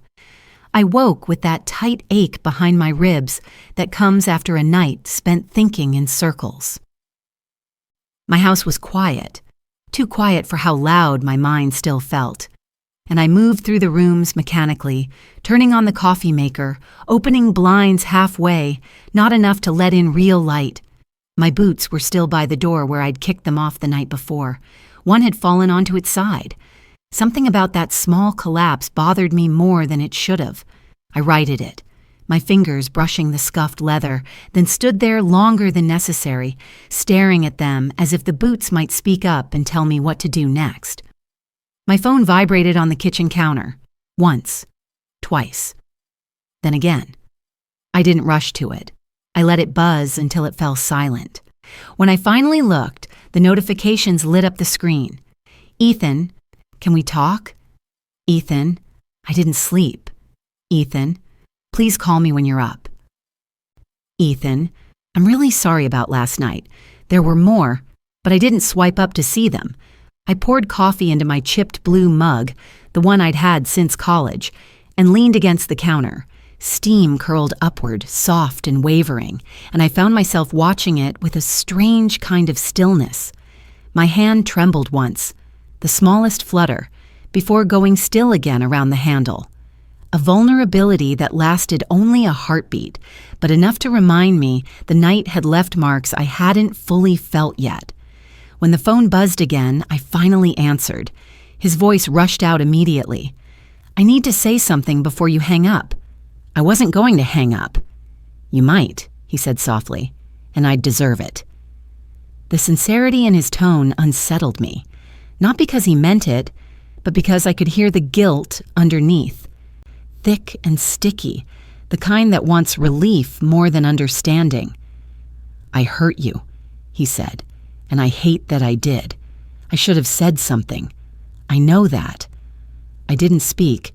I woke with that tight ache behind my ribs that comes after a night spent thinking in circles. My house was quiet. Too quiet for how loud my mind still felt. And I moved through the rooms mechanically, turning on the coffee maker, opening blinds halfway, not enough to let in real light. My boots were still by the door where I'd kicked them off the night before. One had fallen onto its side. Something about that small collapse bothered me more than it should have. I righted it, my fingers brushing the scuffed leather, then stood there longer than necessary, staring at them as if the boots might speak up and tell me what to do next. My phone vibrated on the kitchen counter. Once. Twice. Then again. I didn't rush to it. I let it buzz until it fell silent. When I finally looked, the notifications lit up the screen. "Ethan, can we talk?" "Ethan, I didn't sleep." "Ethan, please call me when you're up." "Ethan, I'm really sorry about last night. There were more, but I didn't swipe up to see them." I poured coffee into my chipped blue mug, the one I'd had since college, and leaned against the counter. Steam curled upward, soft and wavering, and I found myself watching it with a strange kind of stillness. My hand trembled once, the smallest flutter, before going still again around the handle. A vulnerability that lasted only a heartbeat, but enough to remind me the night had left marks I hadn't fully felt yet. When the phone buzzed again, I finally answered. His voice rushed out immediately. "I need to say something before you hang up." "I wasn't going to hang up." "You might," he said softly, "and I'd deserve it." The sincerity in his tone unsettled me, not because he meant it, but because I could hear the guilt underneath. Thick and sticky, the kind that wants relief more than understanding. "I hurt you," he said, "and I hate that I did. I should have said something. I know that." I didn't speak,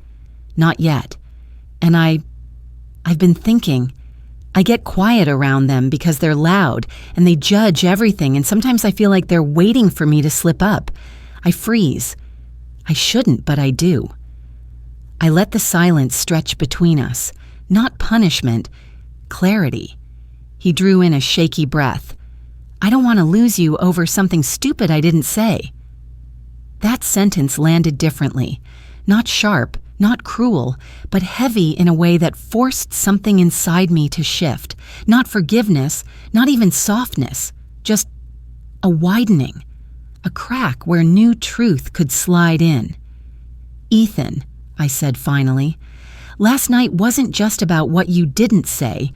not yet, and I've been thinking. I get quiet around them because they're loud, and they judge everything, and sometimes I feel like they're waiting for me to slip up. I freeze. I shouldn't, but I do. I let the silence stretch between us, not punishment, clarity. He drew in a shaky breath. "I don't want to lose you over something stupid I didn't say." That sentence landed differently, not sharp, not cruel, but heavy in a way that forced something inside me to shift. Not forgiveness, not even softness, just a widening, a crack where new truth could slide in. "Ethan," I said finally, "last night wasn't just about what you didn't say.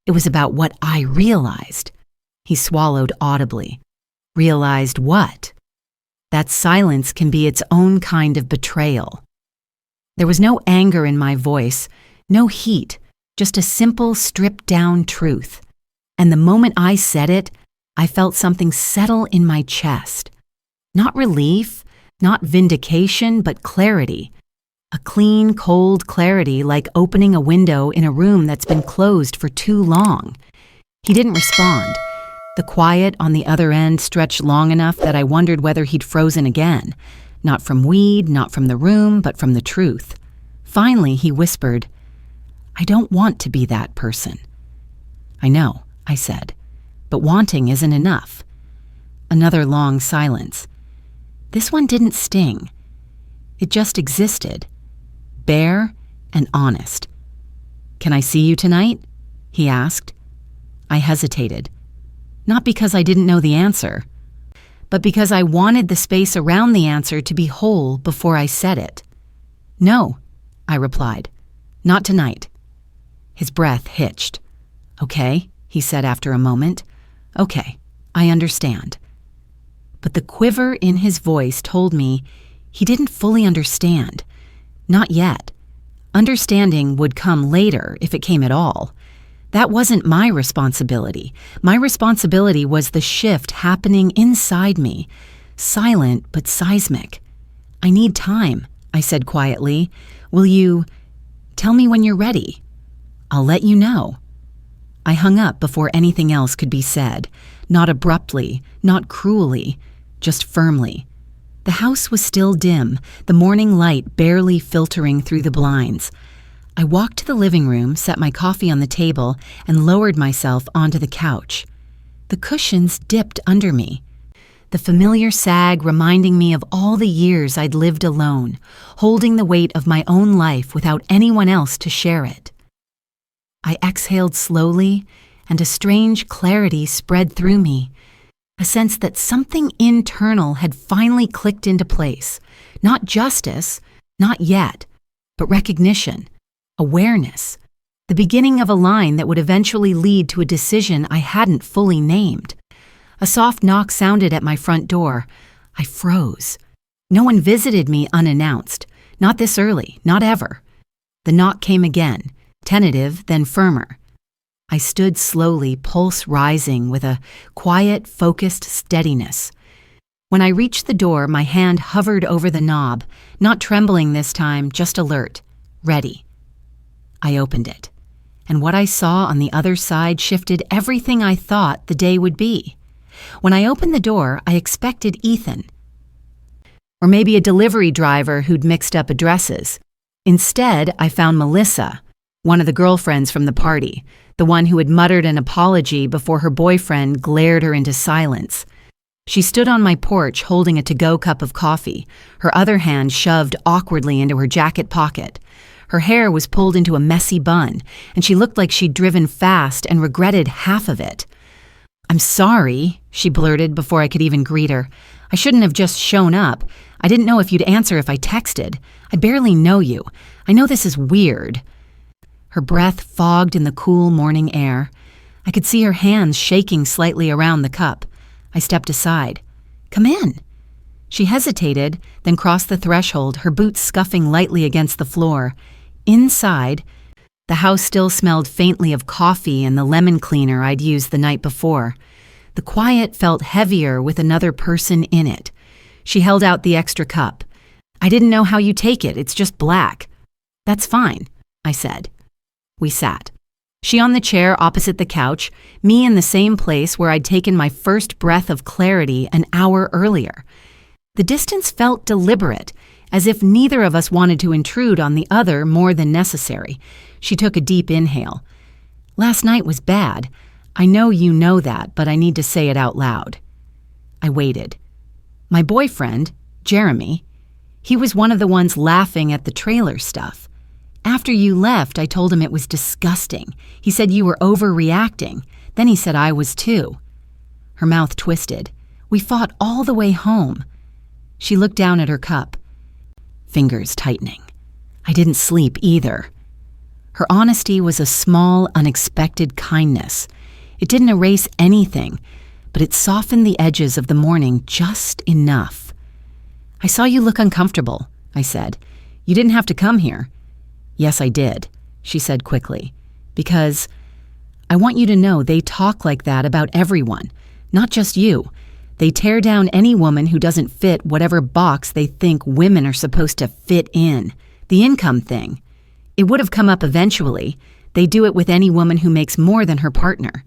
It was about what I realized." He swallowed audibly. "Realized what?" "That silence can be its own kind of betrayal." There was no anger in my voice, no heat, just a simple, stripped-down truth. And the moment I said it, I felt something settle in my chest. Not relief, not vindication, but clarity. A clean, cold clarity like opening a window in a room that's been closed for too long. He didn't respond. The quiet on the other end stretched long enough that I wondered whether he'd frozen again. Not from weed, not from the room, but from the truth. Finally, he whispered, "I don't want to be that person." "I know," I said, "but wanting isn't enough." Another long silence. This one didn't sting. It just existed, bare and honest. "Can I see you tonight?" he asked. I hesitated. Not because I didn't know the answer, but because I wanted the space around the answer to be whole before I said it. "No," I replied. "Not tonight." His breath hitched. "Okay," he said after a moment. "Okay, I understand." But the quiver in his voice told me he didn't fully understand. Not yet. Understanding would come later, if it came at all. That wasn't my responsibility. My responsibility was the shift happening inside me, silent but seismic. "I need time," I said quietly. "Will you tell me when you're ready?" "I'll let you know." I hung up before anything else could be said, not abruptly, not cruelly, just firmly. The house was still dim, the morning light barely filtering through the blinds. I walked to the living room, set my coffee on the table, and lowered myself onto the couch. The cushions dipped under me, the familiar sag reminding me of all the years I'd lived alone, holding the weight of my own life without anyone else to share it. I exhaled slowly, and a strange clarity spread through me, a sense that something internal had finally clicked into place. Not justice, not yet, but recognition. Awareness, the beginning of a line that would eventually lead to a decision I hadn't fully named. A soft knock sounded at my front door. I froze. No one visited me unannounced. Not this early, not ever. The knock came again, tentative, then firmer. I stood slowly, pulse rising with a quiet, focused steadiness. When I reached the door, my hand hovered over the knob, not trembling this time, just alert, ready. I opened it, and what I saw on the other side shifted everything I thought the day would be. When I opened the door, I expected Ethan. Or maybe a delivery driver who'd mixed up addresses. Instead, I found Melissa, one of the girlfriends from the party, the one who had muttered an apology before her boyfriend glared her into silence. She stood on my porch holding a to-go cup of coffee, her other hand shoved awkwardly into her jacket pocket. Her hair was pulled into a messy bun, and she looked like she'd driven fast and regretted half of it. "I'm sorry," she blurted before I could even greet her. "I shouldn't have just shown up. I didn't know if you'd answer if I texted. I barely know you. I know this is weird." Her breath fogged in the cool morning air. I could see her hands shaking slightly around the cup. I stepped aside. "Come in." She hesitated, then crossed the threshold, her boots scuffing lightly against the floor. Inside, the house still smelled faintly of coffee and the lemon cleaner I'd used the night before. The quiet felt heavier with another person in it. She held out the extra cup. "I didn't know how you take it. It's just black." "That's fine," I said. We sat. She on the chair opposite the couch, me in the same place where I'd taken my first breath of clarity an hour earlier. The distance felt deliberate, as if neither of us wanted to intrude on the other more than necessary. She took a deep inhale. "Last night was bad. I know you know that, but I need to say it out loud." I waited. My boyfriend, Jeremy, he was one of the ones laughing at the trailer stuff. After you left, I told him it was disgusting. He said you were overreacting. Then he said I was too. Her mouth twisted. "We fought all the way home." She looked down at her cup. fingers tightening. I didn't sleep either. Her honesty was a small, unexpected kindness. It didn't erase anything, but it softened the edges of the morning just enough. "I saw you look uncomfortable," I said. "You didn't have to come here." "Yes, I did," she said quickly, "because I want you to know they talk like that about everyone, not just you. They tear down any woman who doesn't fit whatever box they think women are supposed to fit in. The income thing. It would have come up eventually. They do it with any woman who makes more than her partner."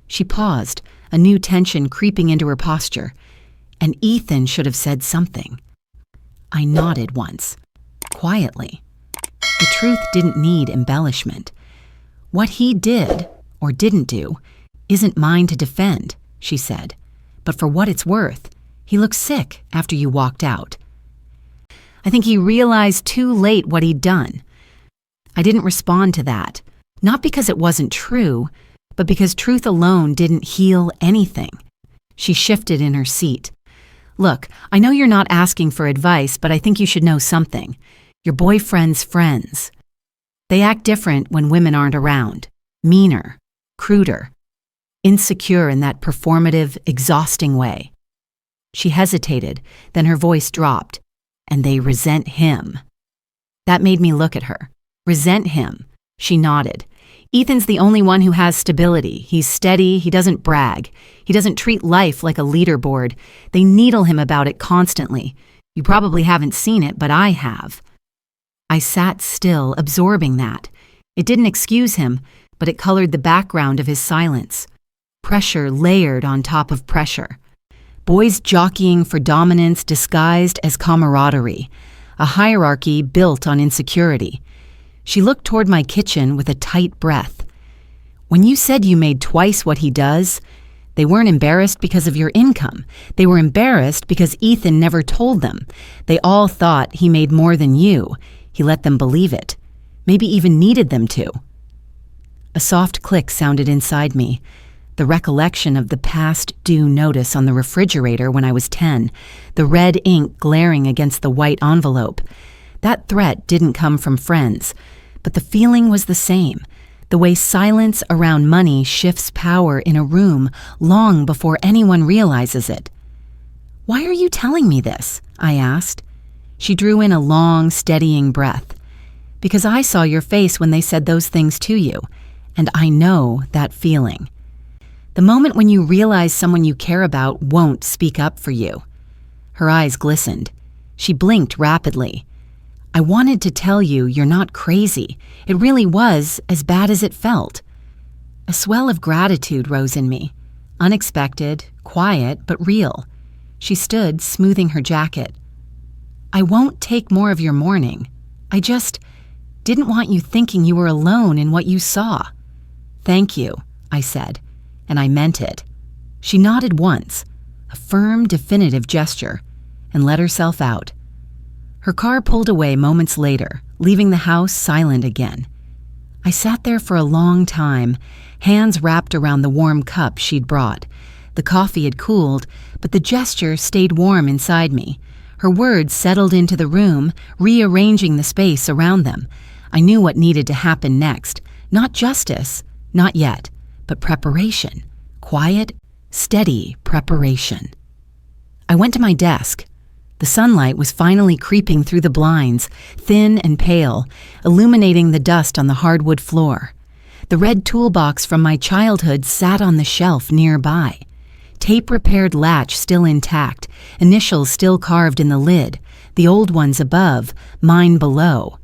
She paused, a new tension creeping into her posture. "And Ethan should have said something." I nodded once, quietly. The truth didn't need embellishment. "What he did, or didn't do, isn't mine to defend," she said. "But for what it's worth, he looked sick after you walked out." I think he realized too late what he'd done. I didn't respond to that, not because it wasn't true, but because truth alone didn't heal anything. She shifted in her seat. "Look, I know you're not asking for advice, but I think you should know something. Your boyfriend's friends. They act different when women aren't around. Meaner, cruder, insecure in that performative, exhausting way." She hesitated, then her voice dropped. "And they resent him." That made me look at her. "Resent him?" She nodded. "Ethan's the only one who has stability. He's steady, he doesn't brag. He doesn't treat life like a leaderboard. They needle him about it constantly. You probably haven't seen it, but I have." I sat still, absorbing that. It didn't excuse him, but it colored the background of his silence. Pressure layered on top of pressure. Boys jockeying for dominance disguised as camaraderie. A hierarchy built on insecurity. She looked toward my kitchen with a tight breath. "When you said you made twice what he does, they weren't embarrassed because of your income. They were embarrassed because Ethan never told them. They all thought he made more than you. He let them believe it. Maybe even needed them to." A soft click sounded inside me. The recollection of the past due notice on the refrigerator when I was 10, the red ink glaring against the white envelope. That threat didn't come from friends, but the feeling was the same. The way silence around money shifts power in a room long before anyone realizes it. "Why are you telling me this?" I asked. She drew in a long, steadying breath. "Because I saw your face when they said those things to you, and I know that feeling. The moment when you realize someone you care about won't speak up for you." Her eyes glistened. She blinked rapidly. "I wanted to tell you you're not crazy. It really was as bad as it felt." A swell of gratitude rose in me. Unexpected, quiet, but real. She stood, smoothing her jacket. "I won't take more of your morning. I just didn't want you thinking you were alone in what you saw." "Thank you," I said, and I meant it. She nodded once, a firm, definitive gesture, and let herself out. Her car pulled away moments later, leaving the house silent again. I sat there for a long time, hands wrapped around the warm cup she'd brought. The coffee had cooled, but the gesture stayed warm inside me. Her words settled into the room, rearranging the space around them. I knew what needed to happen next. Not justice, not yet, but preparation. Quiet, steady preparation. I went to my desk. The sunlight was finally creeping through the blinds, thin and pale, illuminating the dust on the hardwood floor. The red toolbox from my childhood sat on the shelf nearby. Tape-repaired latch still intact, initials still carved in the lid, the old ones above, mine below.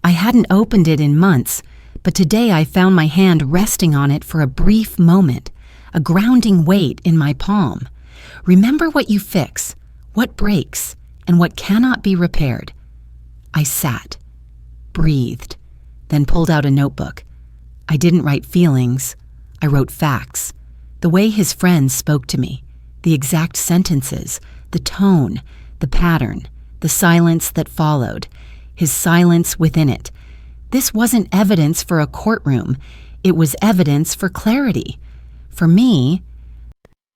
I hadn't opened it in months, but today I found my hand resting on it for a brief moment, a grounding weight in my palm. Remember what you fix, what breaks, and what cannot be repaired. I sat, breathed, then pulled out a notebook. I didn't write feelings, I wrote facts. The way his friends spoke to me, the exact sentences, the tone, the pattern, the silence that followed, his silence within it. This wasn't evidence for a courtroom, it was evidence for clarity. For me,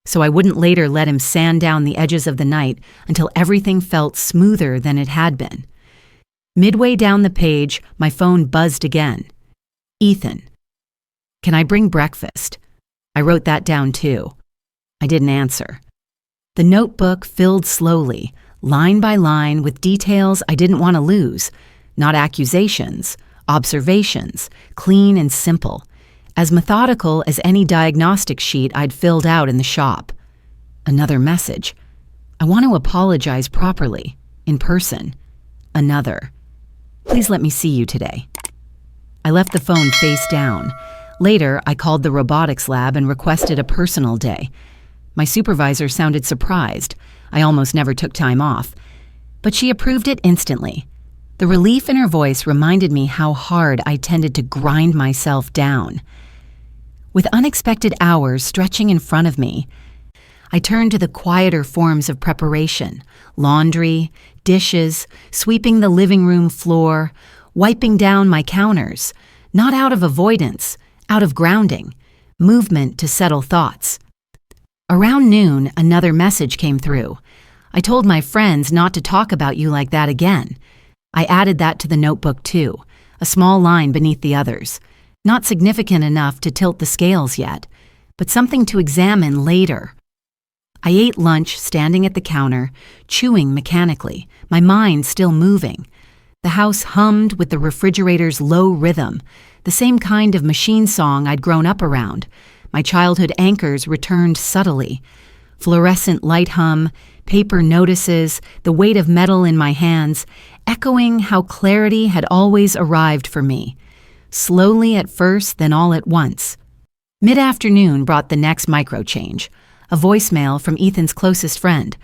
so I wouldn't later let him sand down the edges of the night until everything felt smoother than it had been. Midway down the page, my phone buzzed again. Ethan. Can I bring breakfast? I wrote that down too. I didn't answer. The notebook filled slowly, line by line, with details I didn't want to lose. Not accusations, observations, clean and simple. As methodical as any diagnostic sheet I'd filled out in the shop. Another message. I want to apologize properly, in person. Another. Please let me see you today. I left the phone face down. Later, I called the robotics lab and requested a personal day. My supervisor sounded surprised. I almost never took time off. But she approved it instantly. The relief in her voice reminded me how hard I tended to grind myself down. With unexpected hours stretching in front of me, I turned to the quieter forms of preparation: laundry, dishes, sweeping the living room floor, wiping down my counters, not out of avoidance, out of grounding, movement to settle thoughts. Around noon, another message came through. I told my friends not to talk about you like that again. I added that to the notebook too, a small line beneath the others. Not significant enough to tilt the scales yet, but something to examine later. I ate lunch standing at the counter, chewing mechanically, my mind still moving. The house hummed with the refrigerator's low rhythm, the same kind of machine song I'd grown up around. My childhood anchors returned subtly. Fluorescent light hum, paper notices, the weight of metal in my hands, echoing how clarity had always arrived for me. Slowly at first, then all at once. Mid-afternoon brought the next micro-change, a voicemail from Ethan's closest friend,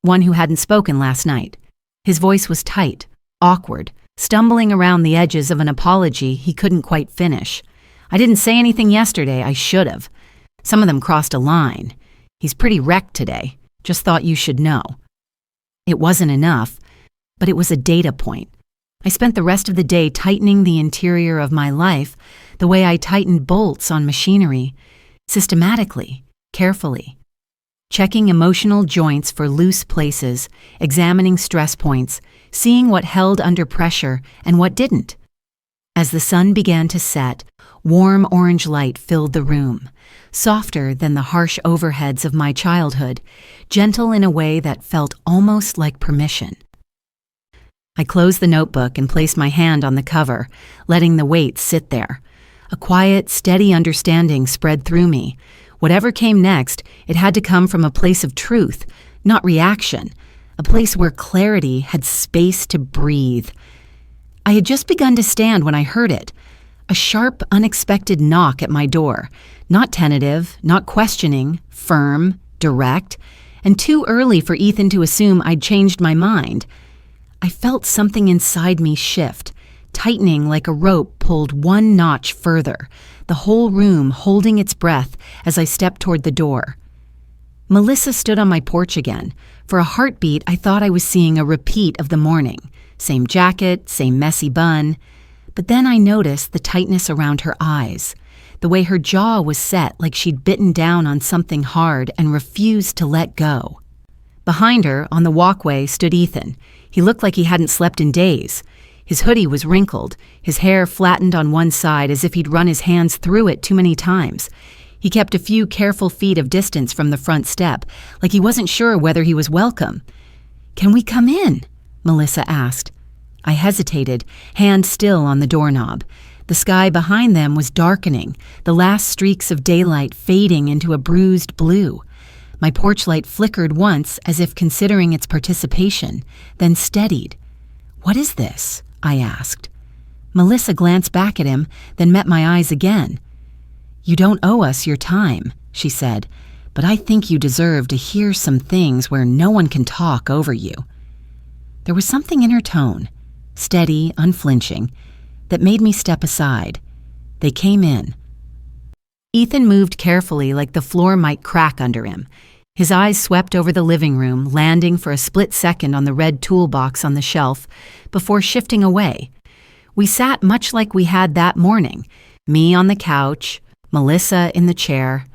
one who hadn't spoken last night. His voice was tight, awkward, stumbling around the edges of an apology he couldn't quite finish. I didn't say anything yesterday, I should have. Some of them crossed a line. He's pretty wrecked today. Just thought you should know. It wasn't enough, but it was a data point. I spent the rest of the day tightening the interior of my life the way I tightened bolts on machinery, systematically, carefully. Checking emotional joints for loose places, examining stress points, seeing what held under pressure and what didn't. As the sun began to set, warm orange light filled the room, softer than the harsh overheads of my childhood, gentle in a way that felt almost like permission. I closed the notebook and placed my hand on the cover, letting the weight sit there. A quiet, steady understanding spread through me. Whatever came next, it had to come from a place of truth, not reaction, a place where clarity had space to breathe. I had just begun to stand when I heard it. A sharp, unexpected knock at my door. Not tentative, not questioning, firm, direct, and too early for Ethan to assume I'd changed my mind. I felt something inside me shift, tightening like a rope pulled one notch further, the whole room holding its breath as I stepped toward the door. Melissa stood on my porch again. For a heartbeat, I thought I was seeing a repeat of the morning. Same jacket, same messy bun. But then I noticed the tightness around her eyes, the way her jaw was set like she'd bitten down on something hard and refused to let go. Behind her, on the walkway, stood Ethan. He looked like he hadn't slept in days. His hoodie was wrinkled, his hair flattened on one side as if he'd run his hands through it too many times. He kept a few careful feet of distance from the front step, like he wasn't sure whether he was welcome. "Can we come in?" Melissa asked. I hesitated, hand still on the doorknob. The sky behind them was darkening, the last streaks of daylight fading into a bruised blue. My porch light flickered once as if considering its participation, then steadied. "What is this?" I asked. Melissa glanced back at him, then met my eyes again. "You don't owe us your time," she said, "but I think you deserve to hear some things where no one can talk over you." There was something in her tone, steady, unflinching, that made me step aside. They came in. Ethan moved carefully like the floor might crack under him. His eyes swept over the living room, landing for a split second on the red toolbox on the shelf before shifting away. We sat much like we had that morning, me on the couch, Melissa in the chair.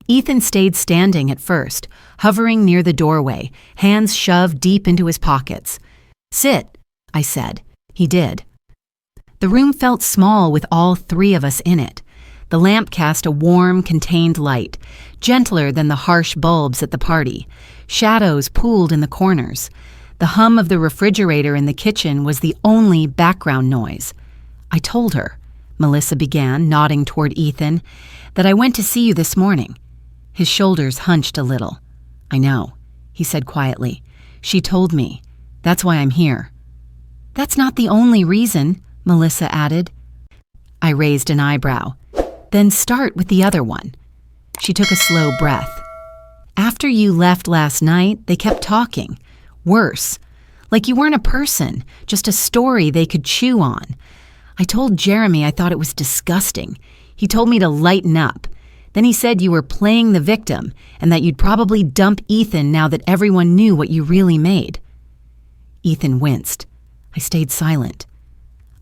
Ethan stayed standing at first, hovering near the doorway, hands shoved deep into his pockets. "Sit," I said. He did. The room felt small with all three of us in it. The lamp cast a warm, contained light, gentler than the harsh bulbs at the party. Shadows pooled in the corners. The hum of the refrigerator in the kitchen was the only background noise. I told her, Melissa began, nodding toward Ethan, that I went to see you this morning. His shoulders hunched a little. I know, he said quietly. She told me. That's why I'm here. That's not the only reason, Melissa added. I raised an eyebrow. Then start with the other one. She took a slow breath. After you left last night, they kept talking. Worse. Like you weren't a person, just a story they could chew on. I told Jeremy I thought it was disgusting. He told me to lighten up. Then he said you were playing the victim and that you'd probably dump Ethan now that everyone knew what you really made. Ethan winced. I stayed silent.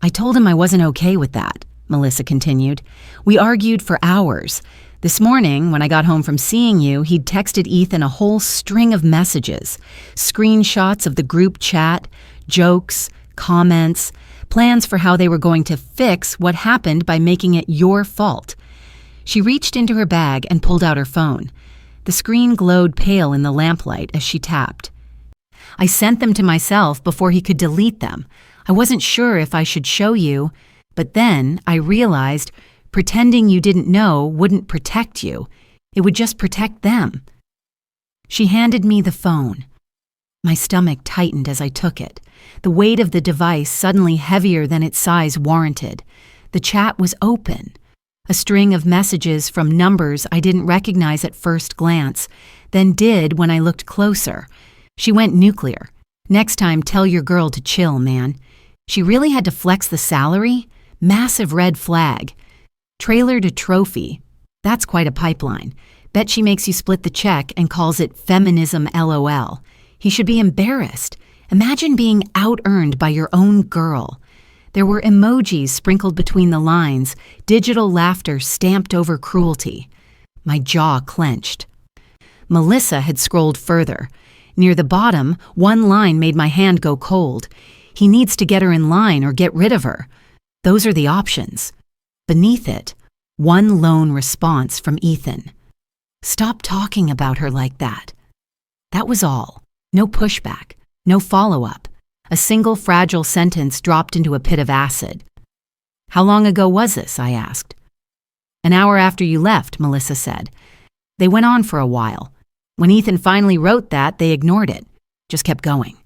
I told him I wasn't okay with that, Melissa continued. We argued for hours. This morning, when I got home from seeing you, he'd texted Ethan a whole string of messages, screenshots of the group chat, jokes, comments, plans for how they were going to fix what happened by making it your fault. She reached into her bag and pulled out her phone. The screen glowed pale in the lamplight as she tapped. I sent them to myself before he could delete them. I wasn't sure if I should show you, but then I realized pretending you didn't know wouldn't protect you. It would just protect them. She handed me the phone. My stomach tightened as I took it, the weight of the device suddenly heavier than its size warranted. The chat was open. A string of messages from numbers I didn't recognize at first glance, then did when I looked closer. She went nuclear. Next time, tell your girl to chill, man. She really had to flex the salary? Massive red flag. Trailer to trophy. That's quite a pipeline. Bet she makes you split the check and calls it feminism LOL. He should be embarrassed. Imagine being out-earned by your own girl. There were emojis sprinkled between the lines, digital laughter stamped over cruelty. My jaw clenched. Melissa had scrolled further. Near the bottom, one line made my hand go cold. He needs to get her in line or get rid of her. Those are the options. Beneath it, one lone response from Ethan. Stop talking about her like that. That was all. No pushback. No follow-up. A single fragile sentence dropped into a pit of acid. How long ago was this? I asked. An hour after you left, Melissa said. They went on for a while. When Ethan finally wrote that, they ignored it. Just kept going.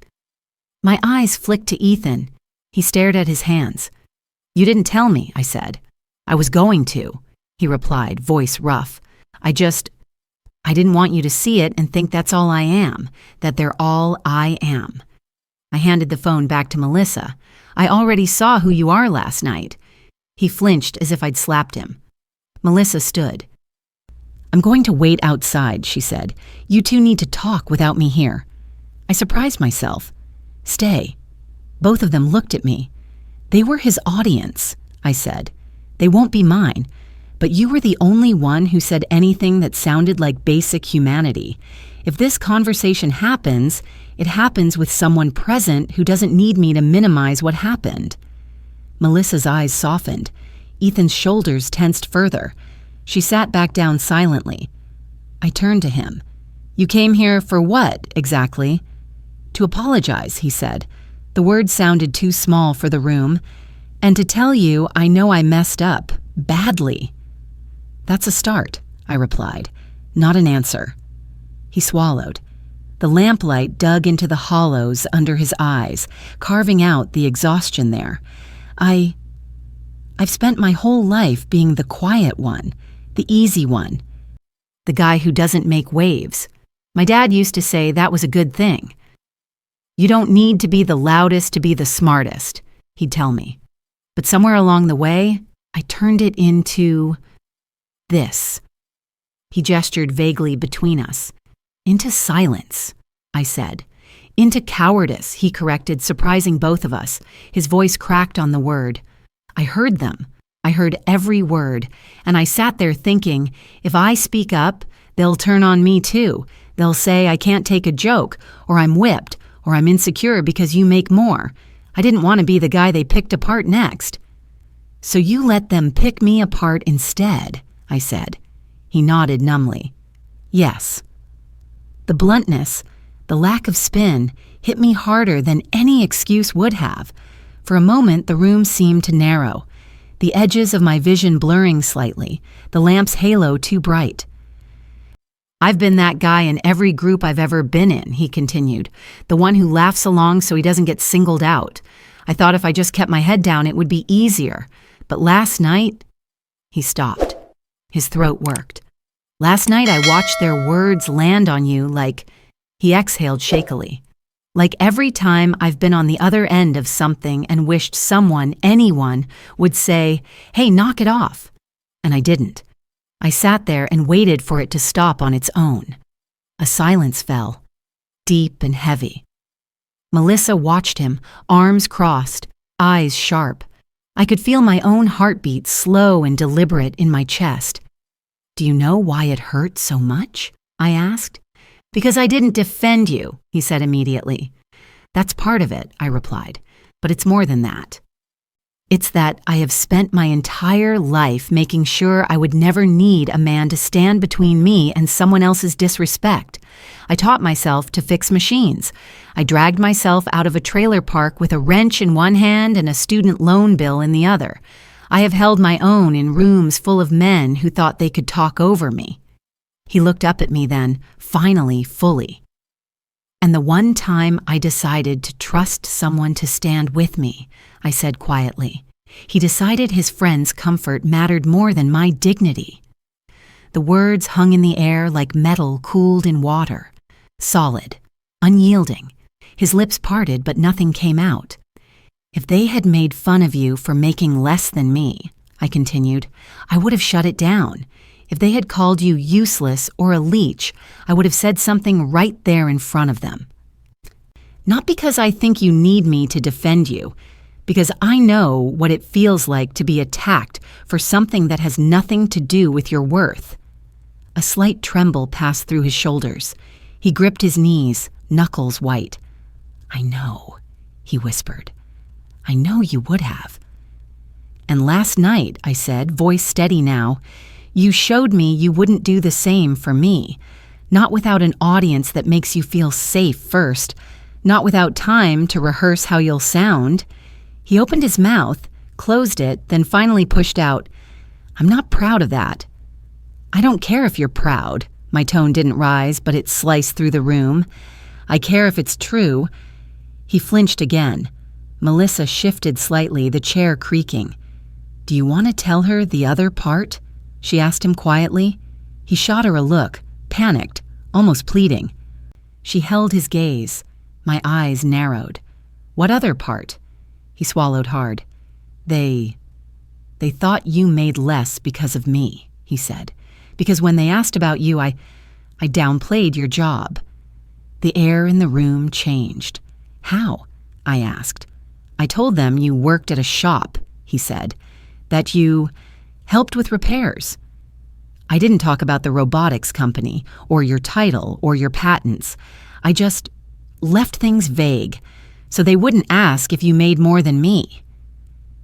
My eyes flicked to Ethan. He stared at his hands. You didn't tell me, I said. I was going to, he replied, voice rough. I didn't want you to see it and think that's all I am, that they're all I am. I handed the phone back to Melissa. I already saw who you are last night. He flinched as if I'd slapped him. Melissa stood. I'm going to wait outside, she said. You two need to talk without me here. I surprised myself. Stay. Both of them looked at me. They were his audience, I said. They won't be mine. But you were the only one who said anything that sounded like basic humanity. If this conversation happens, it happens with someone present who doesn't need me to minimize what happened. Melissa's eyes softened. Ethan's shoulders tensed further. She sat back down silently. I turned to him. You came here for what, exactly? To apologize, he said. The word sounded too small for the room. And to tell you, I know I messed up. Badly. That's a start, I replied. Not an answer. He swallowed. The lamplight dug into the hollows under his eyes, carving out the exhaustion there. I've spent my whole life being the quiet one, the easy one, the guy who doesn't make waves. My dad used to say that was a good thing. You don't need to be the loudest to be the smartest, he'd tell me. But somewhere along the way, I turned it into this. He gestured vaguely between us. Into silence, I said. Into cowardice, he corrected, surprising both of us. His voice cracked on the word. I heard them. I heard every word, and I sat there thinking, if I speak up, they'll turn on me too. They'll say I can't take a joke, or I'm whipped, or I'm insecure because you make more. I didn't want to be the guy they picked apart next. So you let them pick me apart instead, I said. He nodded numbly. Yes. The bluntness, the lack of spin, hit me harder than any excuse would have. For a moment, the room seemed to narrow, the edges of my vision blurring slightly, the lamp's halo too bright. I've been that guy in every group I've ever been in, he continued, the one who laughs along so he doesn't get singled out. I thought if I just kept my head down, it would be easier. But last night, he stopped. His throat worked. Last night I watched their words land on you like, he exhaled shakily. Like every time I've been on the other end of something and wished someone, anyone, would say, hey, knock it off. And I didn't. I sat there and waited for it to stop on its own. A silence fell, deep and heavy. Melissa watched him, arms crossed, eyes sharp. I could feel my own heartbeat slow and deliberate in my chest. Do you know why it hurt so much? I asked. Because I didn't defend you, he said immediately. That's part of it, I replied, but it's more than that. It's that I have spent my entire life making sure I would never need a man to stand between me and someone else's disrespect. I taught myself to fix machines. I dragged myself out of a trailer park with a wrench in one hand and a student loan bill in the other. I have held my own in rooms full of men who thought they could talk over me. He looked up at me then, finally, fully. And the one time I decided to trust someone to stand with me, I said quietly, he decided his friend's comfort mattered more than my dignity. The words hung in the air like metal cooled in water, solid, unyielding. His lips parted, but nothing came out. If they had made fun of you for making less than me, I continued, I would have shut it down. If they had called you useless or a leech, I would have said something right there in front of them. Not because I think you need me to defend you, because I know what it feels like to be attacked for something that has nothing to do with your worth. A slight tremble passed through his shoulders. He gripped his knees, knuckles white. I know, he whispered. I know you would have. And last night, I said, voice steady now, you showed me you wouldn't do the same for me, not without an audience that makes you feel safe first, not without time to rehearse how you'll sound. He opened his mouth, closed it, then finally pushed out, I'm not proud of that. I don't care if you're proud. My tone didn't rise, but it sliced through the room. I care if it's true. He flinched again. Melissa shifted slightly, the chair creaking. Do you want to tell her the other part? She asked him quietly. He shot her a look, panicked, almost pleading. She held his gaze. My eyes narrowed. What other part? He swallowed hard. They thought you made less because of me, he said. Because when they asked about you, I downplayed your job. The air in the room changed. How? I asked. I told them you worked at a shop, he said. That you helped with repairs. I didn't talk about the robotics company, or your title, or your patents. I just left things vague, so they wouldn't ask if you made more than me.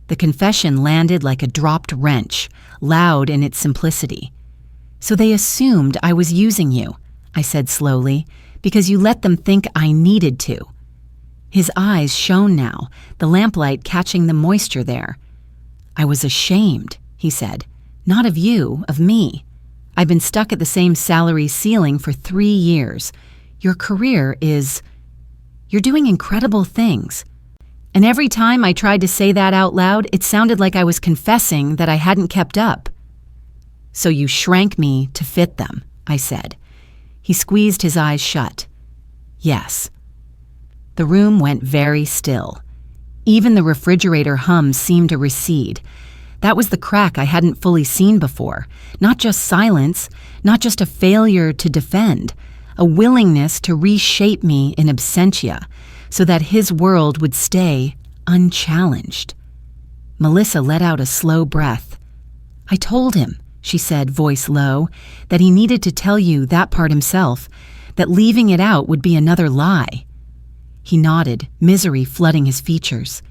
The confession landed like a dropped wrench, loud in its simplicity. So they assumed I was using you, I said slowly, because you let them think I needed to. His eyes shone now, the lamplight catching the moisture there. I was ashamed, he said. Not of you, of me. I've been stuck at the same salary ceiling for 3 years. Your career is... You're doing incredible things. And every time I tried to say that out loud, it sounded like I was confessing that I hadn't kept up. So you shrank me to fit them, I said. He squeezed his eyes shut. Yes. The room went very still. Even the refrigerator hum seemed to recede. That was the crack I hadn't fully seen before. Not just silence, not just a failure to defend, a willingness to reshape me in absentia so that his world would stay unchallenged. Melissa let out a slow breath. I told him, she said, voice low, that he needed to tell you that part himself, that leaving it out would be another lie. He nodded, misery flooding his features.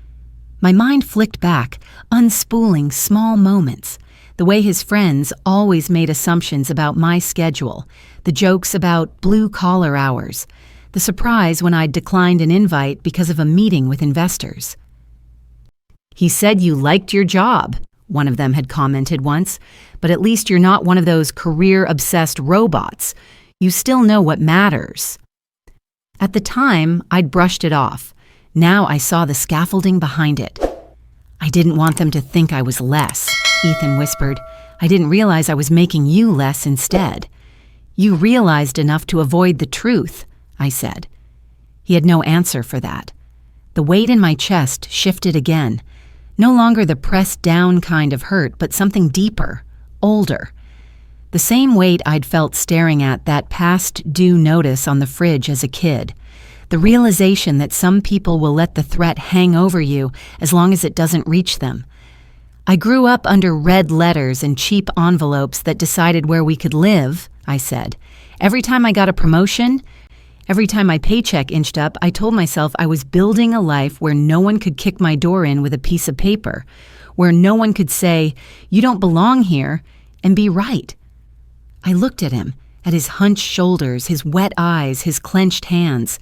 My mind flicked back, unspooling small moments. The way his friends always made assumptions about my schedule, the jokes about blue-collar hours, the surprise when I'd declined an invite because of a meeting with investors. "He said you liked your job," one of them had commented once, "but at least you're not one of those career-obsessed robots. You still know what matters." At the time, I'd brushed it off. Now I saw the scaffolding behind it. "I didn't want them to think I was less," Ethan whispered. "I didn't realize I was making you less instead." "You realized enough to avoid the truth," I said. He had no answer for that. The weight in my chest shifted again. No longer the pressed down kind of hurt, but something deeper, older. The same weight I'd felt staring at that past due notice on the fridge as a kid. The realization that some people will let the threat hang over you as long as it doesn't reach them. "I grew up under red letters and cheap envelopes that decided where we could live," I said. "Every time I got a promotion, every time my paycheck inched up, I told myself I was building a life where no one could kick my door in with a piece of paper, where no one could say, 'You don't belong here,' and be right." I looked at him, at his hunched shoulders, his wet eyes, his clenched hands.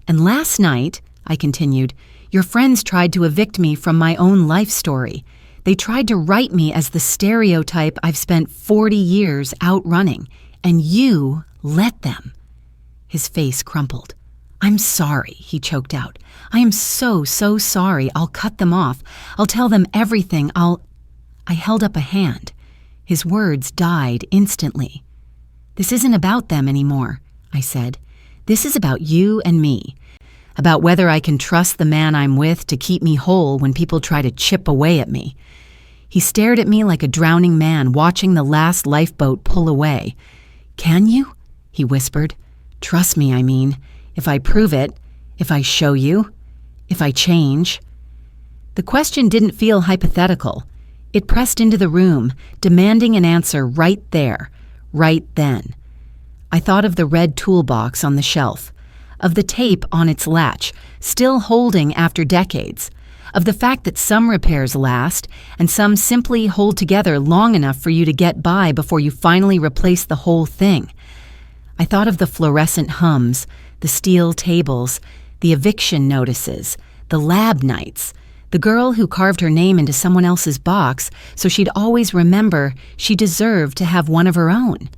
"And last night," I continued, "your friends tried to evict me from my own life story. They tried to write me as the stereotype I've spent 40 years outrunning, and you let them." His face crumpled. "I'm sorry," he choked out. "I am so sorry. I'll cut them off. I'll tell them everything. I held up a hand. His words died instantly. "This isn't about them anymore," I said. "This is about you and me. About whether I can trust the man I'm with to keep me whole when people try to chip away at me." He stared at me like a drowning man watching the last lifeboat pull away. "Can you?" he whispered. "Trust me, I mean. If I prove it, if I show you, if I change." The question didn't feel hypothetical. It pressed into the room, demanding an answer right there, right then. I thought of the red toolbox on the shelf, of the tape on its latch, still holding after decades, of the fact that some repairs last and some simply hold together long enough for you to get by before you finally replace the whole thing. I thought of the fluorescent hums, the steel tables, the eviction notices, the lab nights, the girl who carved her name into someone else's box so she'd always remember she deserved to have one of her own.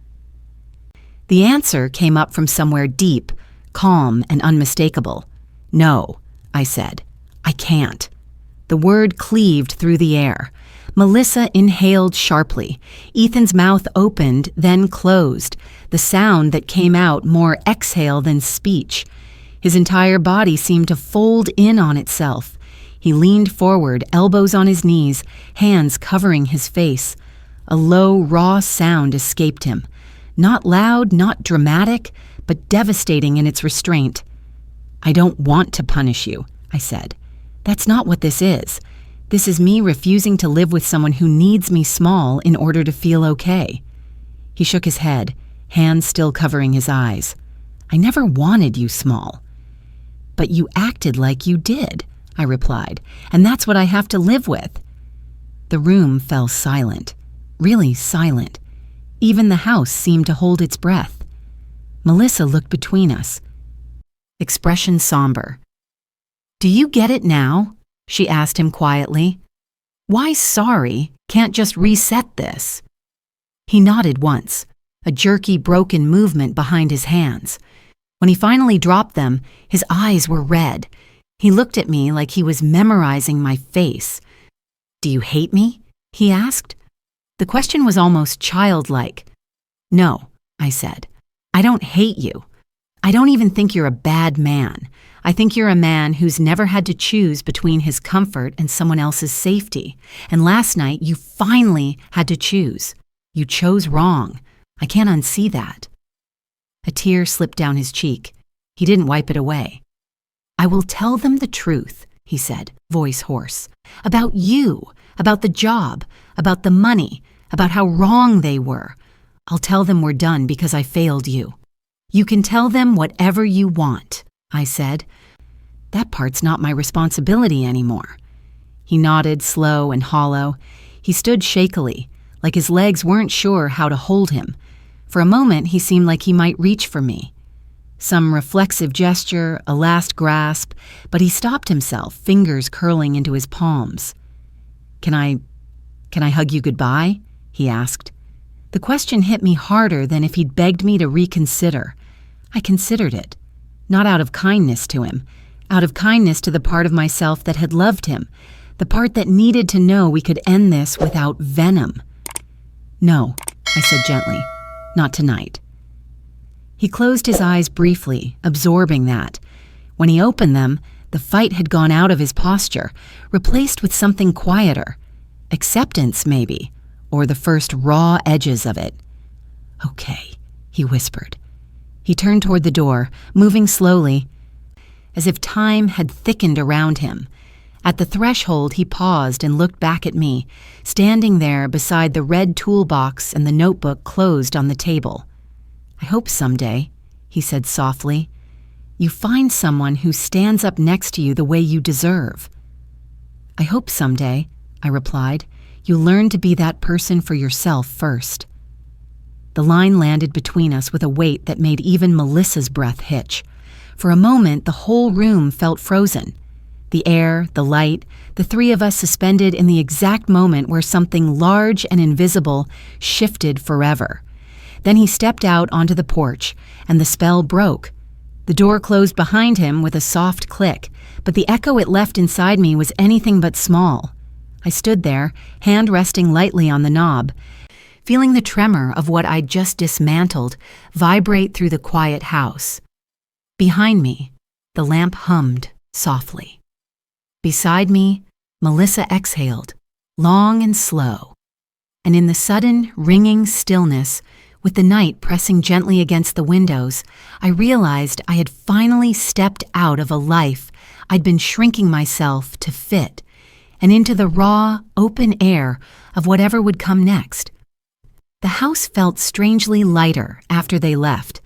The answer came up from somewhere deep, calm and unmistakable. "No," I said. "I can't." The word cleaved through the air. Melissa inhaled sharply. Ethan's mouth opened, then closed, the sound that came out more exhale than speech. His entire body seemed to fold in on itself. He leaned forward, elbows on his knees, hands covering his face. A low, raw sound escaped him. Not loud, not dramatic, but devastating in its restraint. "I don't want to punish you," I said. "That's not what this is. This is me refusing to live with someone who needs me small in order to feel okay." He shook his head, hands still covering his eyes. "I never wanted you small." "But you acted like you did," I replied, "and that's what I have to live with." The room fell silent, really silent. Even the house seemed to hold its breath. Melissa looked between us, expression somber. "Do you get it now?" she asked him quietly. "Why sorry can't just reset this?" He nodded once, a jerky, broken movement behind his hands. When he finally dropped them, his eyes were red. He looked at me like he was memorizing my face. "Do you hate me?" he asked. The question was almost childlike. "No," I said. "I don't hate you. I don't even think you're a bad man. I think you're a man who's never had to choose between his comfort and someone else's safety. And last night, you finally had to choose. You chose wrong. I can't unsee that." A tear slipped down his cheek. He didn't wipe it away. "I will tell them the truth," he said, voice hoarse. "About you, about the job, about the money, about how wrong they were. I'll tell them we're done because I failed you." "You can tell them whatever you want," I said. That part's not my responsibility anymore. He nodded, slow and hollow. He stood shakily, like his legs weren't sure how to hold him. For a moment, he seemed like he might reach for me. Some reflexive gesture, a last grasp, but he stopped himself, fingers curling into his palms. Can I hug you goodbye?" he asked. The question hit me harder than if he'd begged me to reconsider. I considered it, not out of kindness to him, out of kindness to the part of myself that had loved him, the part that needed to know we could end this without venom. "No," I said gently, "not tonight." He closed his eyes briefly, absorbing that. When he opened them, the fight had gone out of his posture, replaced with something quieter. Acceptance, maybe, or the first raw edges of it. "Okay," he whispered. He turned toward the door, moving slowly, as if time had thickened around him. At the threshold, he paused and looked back at me, standing there beside the red toolbox and the notebook closed on the table. "I hope someday," he said softly, "you find someone who stands up next to you the way you deserve." "I hope someday," I replied, "you learn to be that person for yourself first." The line landed between us with a weight that made even Melissa's breath hitch. For a moment, the whole room felt frozen. The air, the light, the three of us suspended in the exact moment where something large and invisible shifted forever. Then he stepped out onto the porch, and the spell broke. The door closed behind him with a soft click, but the echo it left inside me was anything but small. I stood there, hand resting lightly on the knob, feeling the tremor of what I'd just dismantled vibrate through the quiet house. Behind me, the lamp hummed softly. Beside me, Melissa exhaled, long and slow. And in the sudden, ringing stillness, with the night pressing gently against the windows, I realized I had finally stepped out of a life I'd been shrinking myself to fit, and into the raw, open air of whatever would come next. The house felt strangely lighter after they left,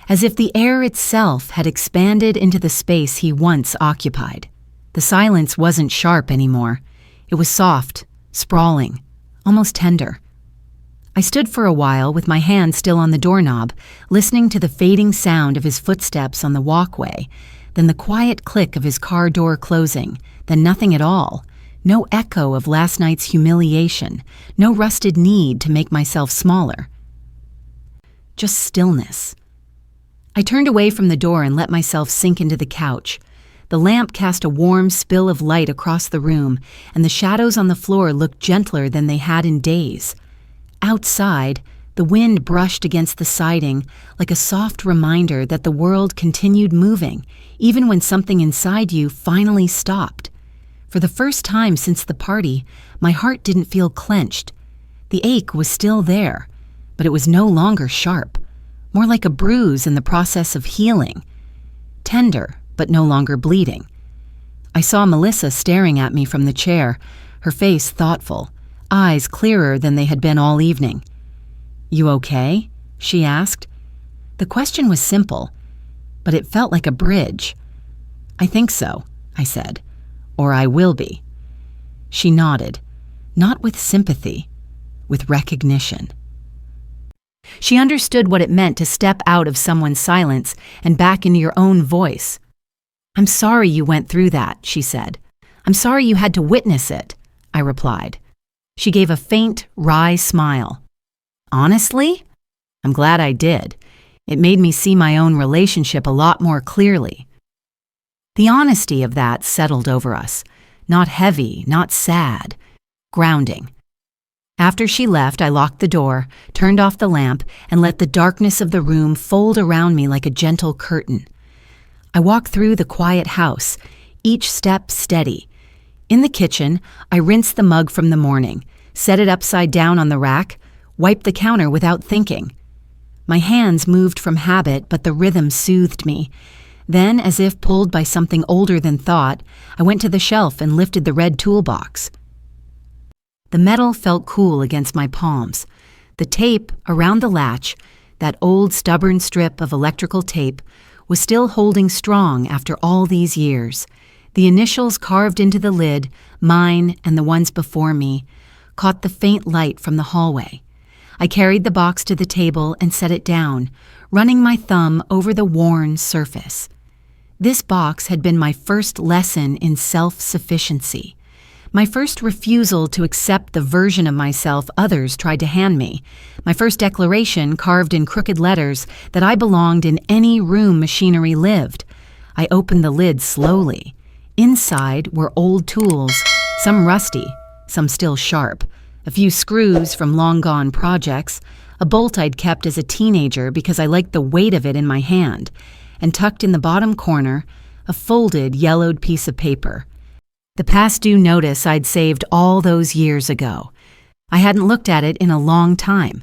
as if the air itself had expanded into the space he once occupied. The silence wasn't sharp anymore. It was soft, sprawling, almost tender. I stood for a while with my hand still on the doorknob, listening to the fading sound of his footsteps on the walkway, then the quiet click of his car door closing, then nothing at all. No echo of last night's humiliation, no rusted need to make myself smaller. Just stillness. I turned away from the door and let myself sink into the couch. The lamp cast a warm spill of light across the room, and the shadows on the floor looked gentler than they had in days. Outside, the wind brushed against the siding like a soft reminder that the world continued moving, even when something inside you finally stopped. For the first time since the party, my heart didn't feel clenched. The ache was still there, but it was no longer sharp, more like a bruise in the process of healing. Tender, but no longer bleeding. I saw Melissa staring at me from the chair, her face thoughtful, eyes clearer than they had been all evening. "You okay?" she asked. The question was simple, but it felt like a bridge. "I think so," I said, "or I will be." She nodded, not with sympathy, with recognition. She understood what it meant to step out of someone's silence and back into your own voice. "I'm sorry you went through that," she said. "I'm sorry you had to witness it," I replied. She gave a faint, wry smile. "Honestly? I'm glad I did. It made me see my own relationship a lot more clearly." The honesty of that settled over us. Not heavy, not sad. Grounding. After she left, I locked the door, turned off the lamp, and let the darkness of the room fold around me like a gentle curtain. I walked through the quiet house, each step steady. In the kitchen, I rinsed the mug from the morning, set it upside down on the rack, wiped the counter without thinking. My hands moved from habit, but the rhythm soothed me. Then, as if pulled by something older than thought, I went to the shelf and lifted the red toolbox. The metal felt cool against my palms. The tape around the latch, that old stubborn strip of electrical tape, was still holding strong after all these years. The initials carved into the lid, mine and the ones before me, caught the faint light from the hallway. I carried the box to the table and set it down, running my thumb over the worn surface. This box had been my first lesson in self-sufficiency, my first refusal to accept the version of myself others tried to hand me, my first declaration carved in crooked letters that I belonged in any room machinery lived. I opened the lid slowly. Inside were old tools, some rusty, some still sharp, a few screws from long-gone projects, a bolt I'd kept as a teenager because I liked the weight of it in my hand, and tucked in the bottom corner, a folded, yellowed piece of paper. The past due notice I'd saved all those years ago. I hadn't looked at it in a long time.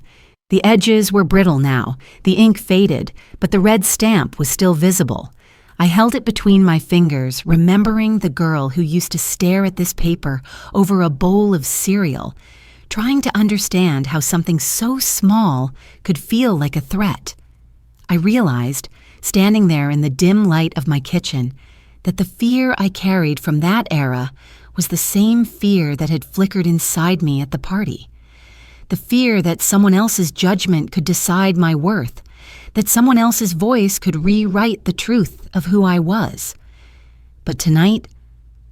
The edges were brittle now, the ink faded, but the red stamp was still visible. I held it between my fingers, remembering the girl who used to stare at this paper over a bowl of cereal, trying to understand how something so small could feel like a threat. I realized, standing there in the dim light of my kitchen, that the fear I carried from that era was the same fear that had flickered inside me at the party. The fear that someone else's judgment could decide my worth, that someone else's voice could rewrite the truth of who I was. But tonight,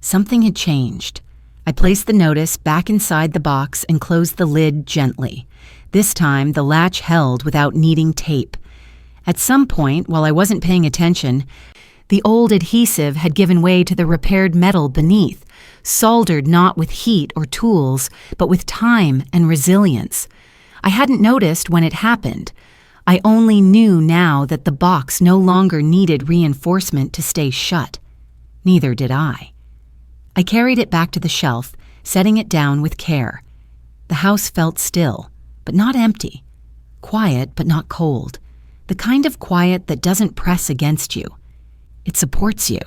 something had changed. I placed the notice back inside the box and closed the lid gently. This time, the latch held without needing tape. At some point, while I wasn't paying attention, the old adhesive had given way to the repaired metal beneath, soldered not with heat or tools, but with time and resilience. I hadn't noticed when it happened. I only knew now that the box no longer needed reinforcement to stay shut. Neither did I. I carried it back to the shelf, setting it down with care. The house felt still, but not empty. Quiet, but not cold. The kind of quiet that doesn't press against you. It supports you.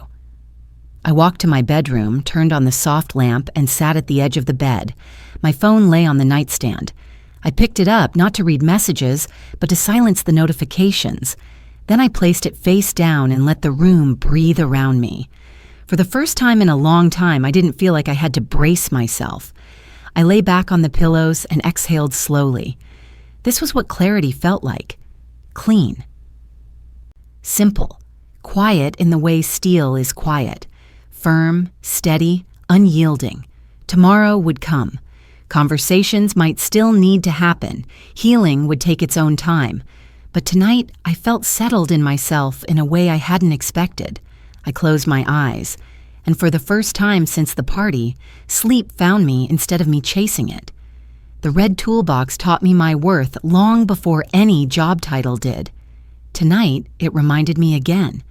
I walked to my bedroom, turned on the soft lamp, and sat at the edge of the bed. My phone lay on the nightstand. I picked it up not to read messages, but to silence the notifications. Then I placed it face down and let the room breathe around me. For the first time in a long time, I didn't feel like I had to brace myself. I lay back on the pillows and exhaled slowly. This was what clarity felt like. Clean. Simple. Quiet in the way steel is quiet. Firm, steady, unyielding. Tomorrow would come. Conversations might still need to happen. Healing would take its own time. But tonight, I felt settled in myself in a way I hadn't expected. I closed my eyes, and for the first time since the party, sleep found me instead of me chasing it. The red toolbox taught me my worth long before any job title did. Tonight, it reminded me again.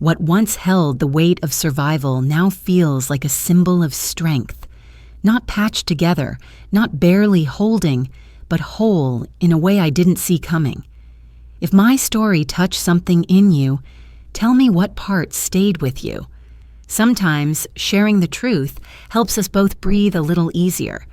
What once held the weight of survival now feels like a symbol of strength, not patched together, not barely holding, but whole in a way I didn't see coming. If my story touched something in you, tell me what part stayed with you. Sometimes sharing the truth helps us both breathe a little easier.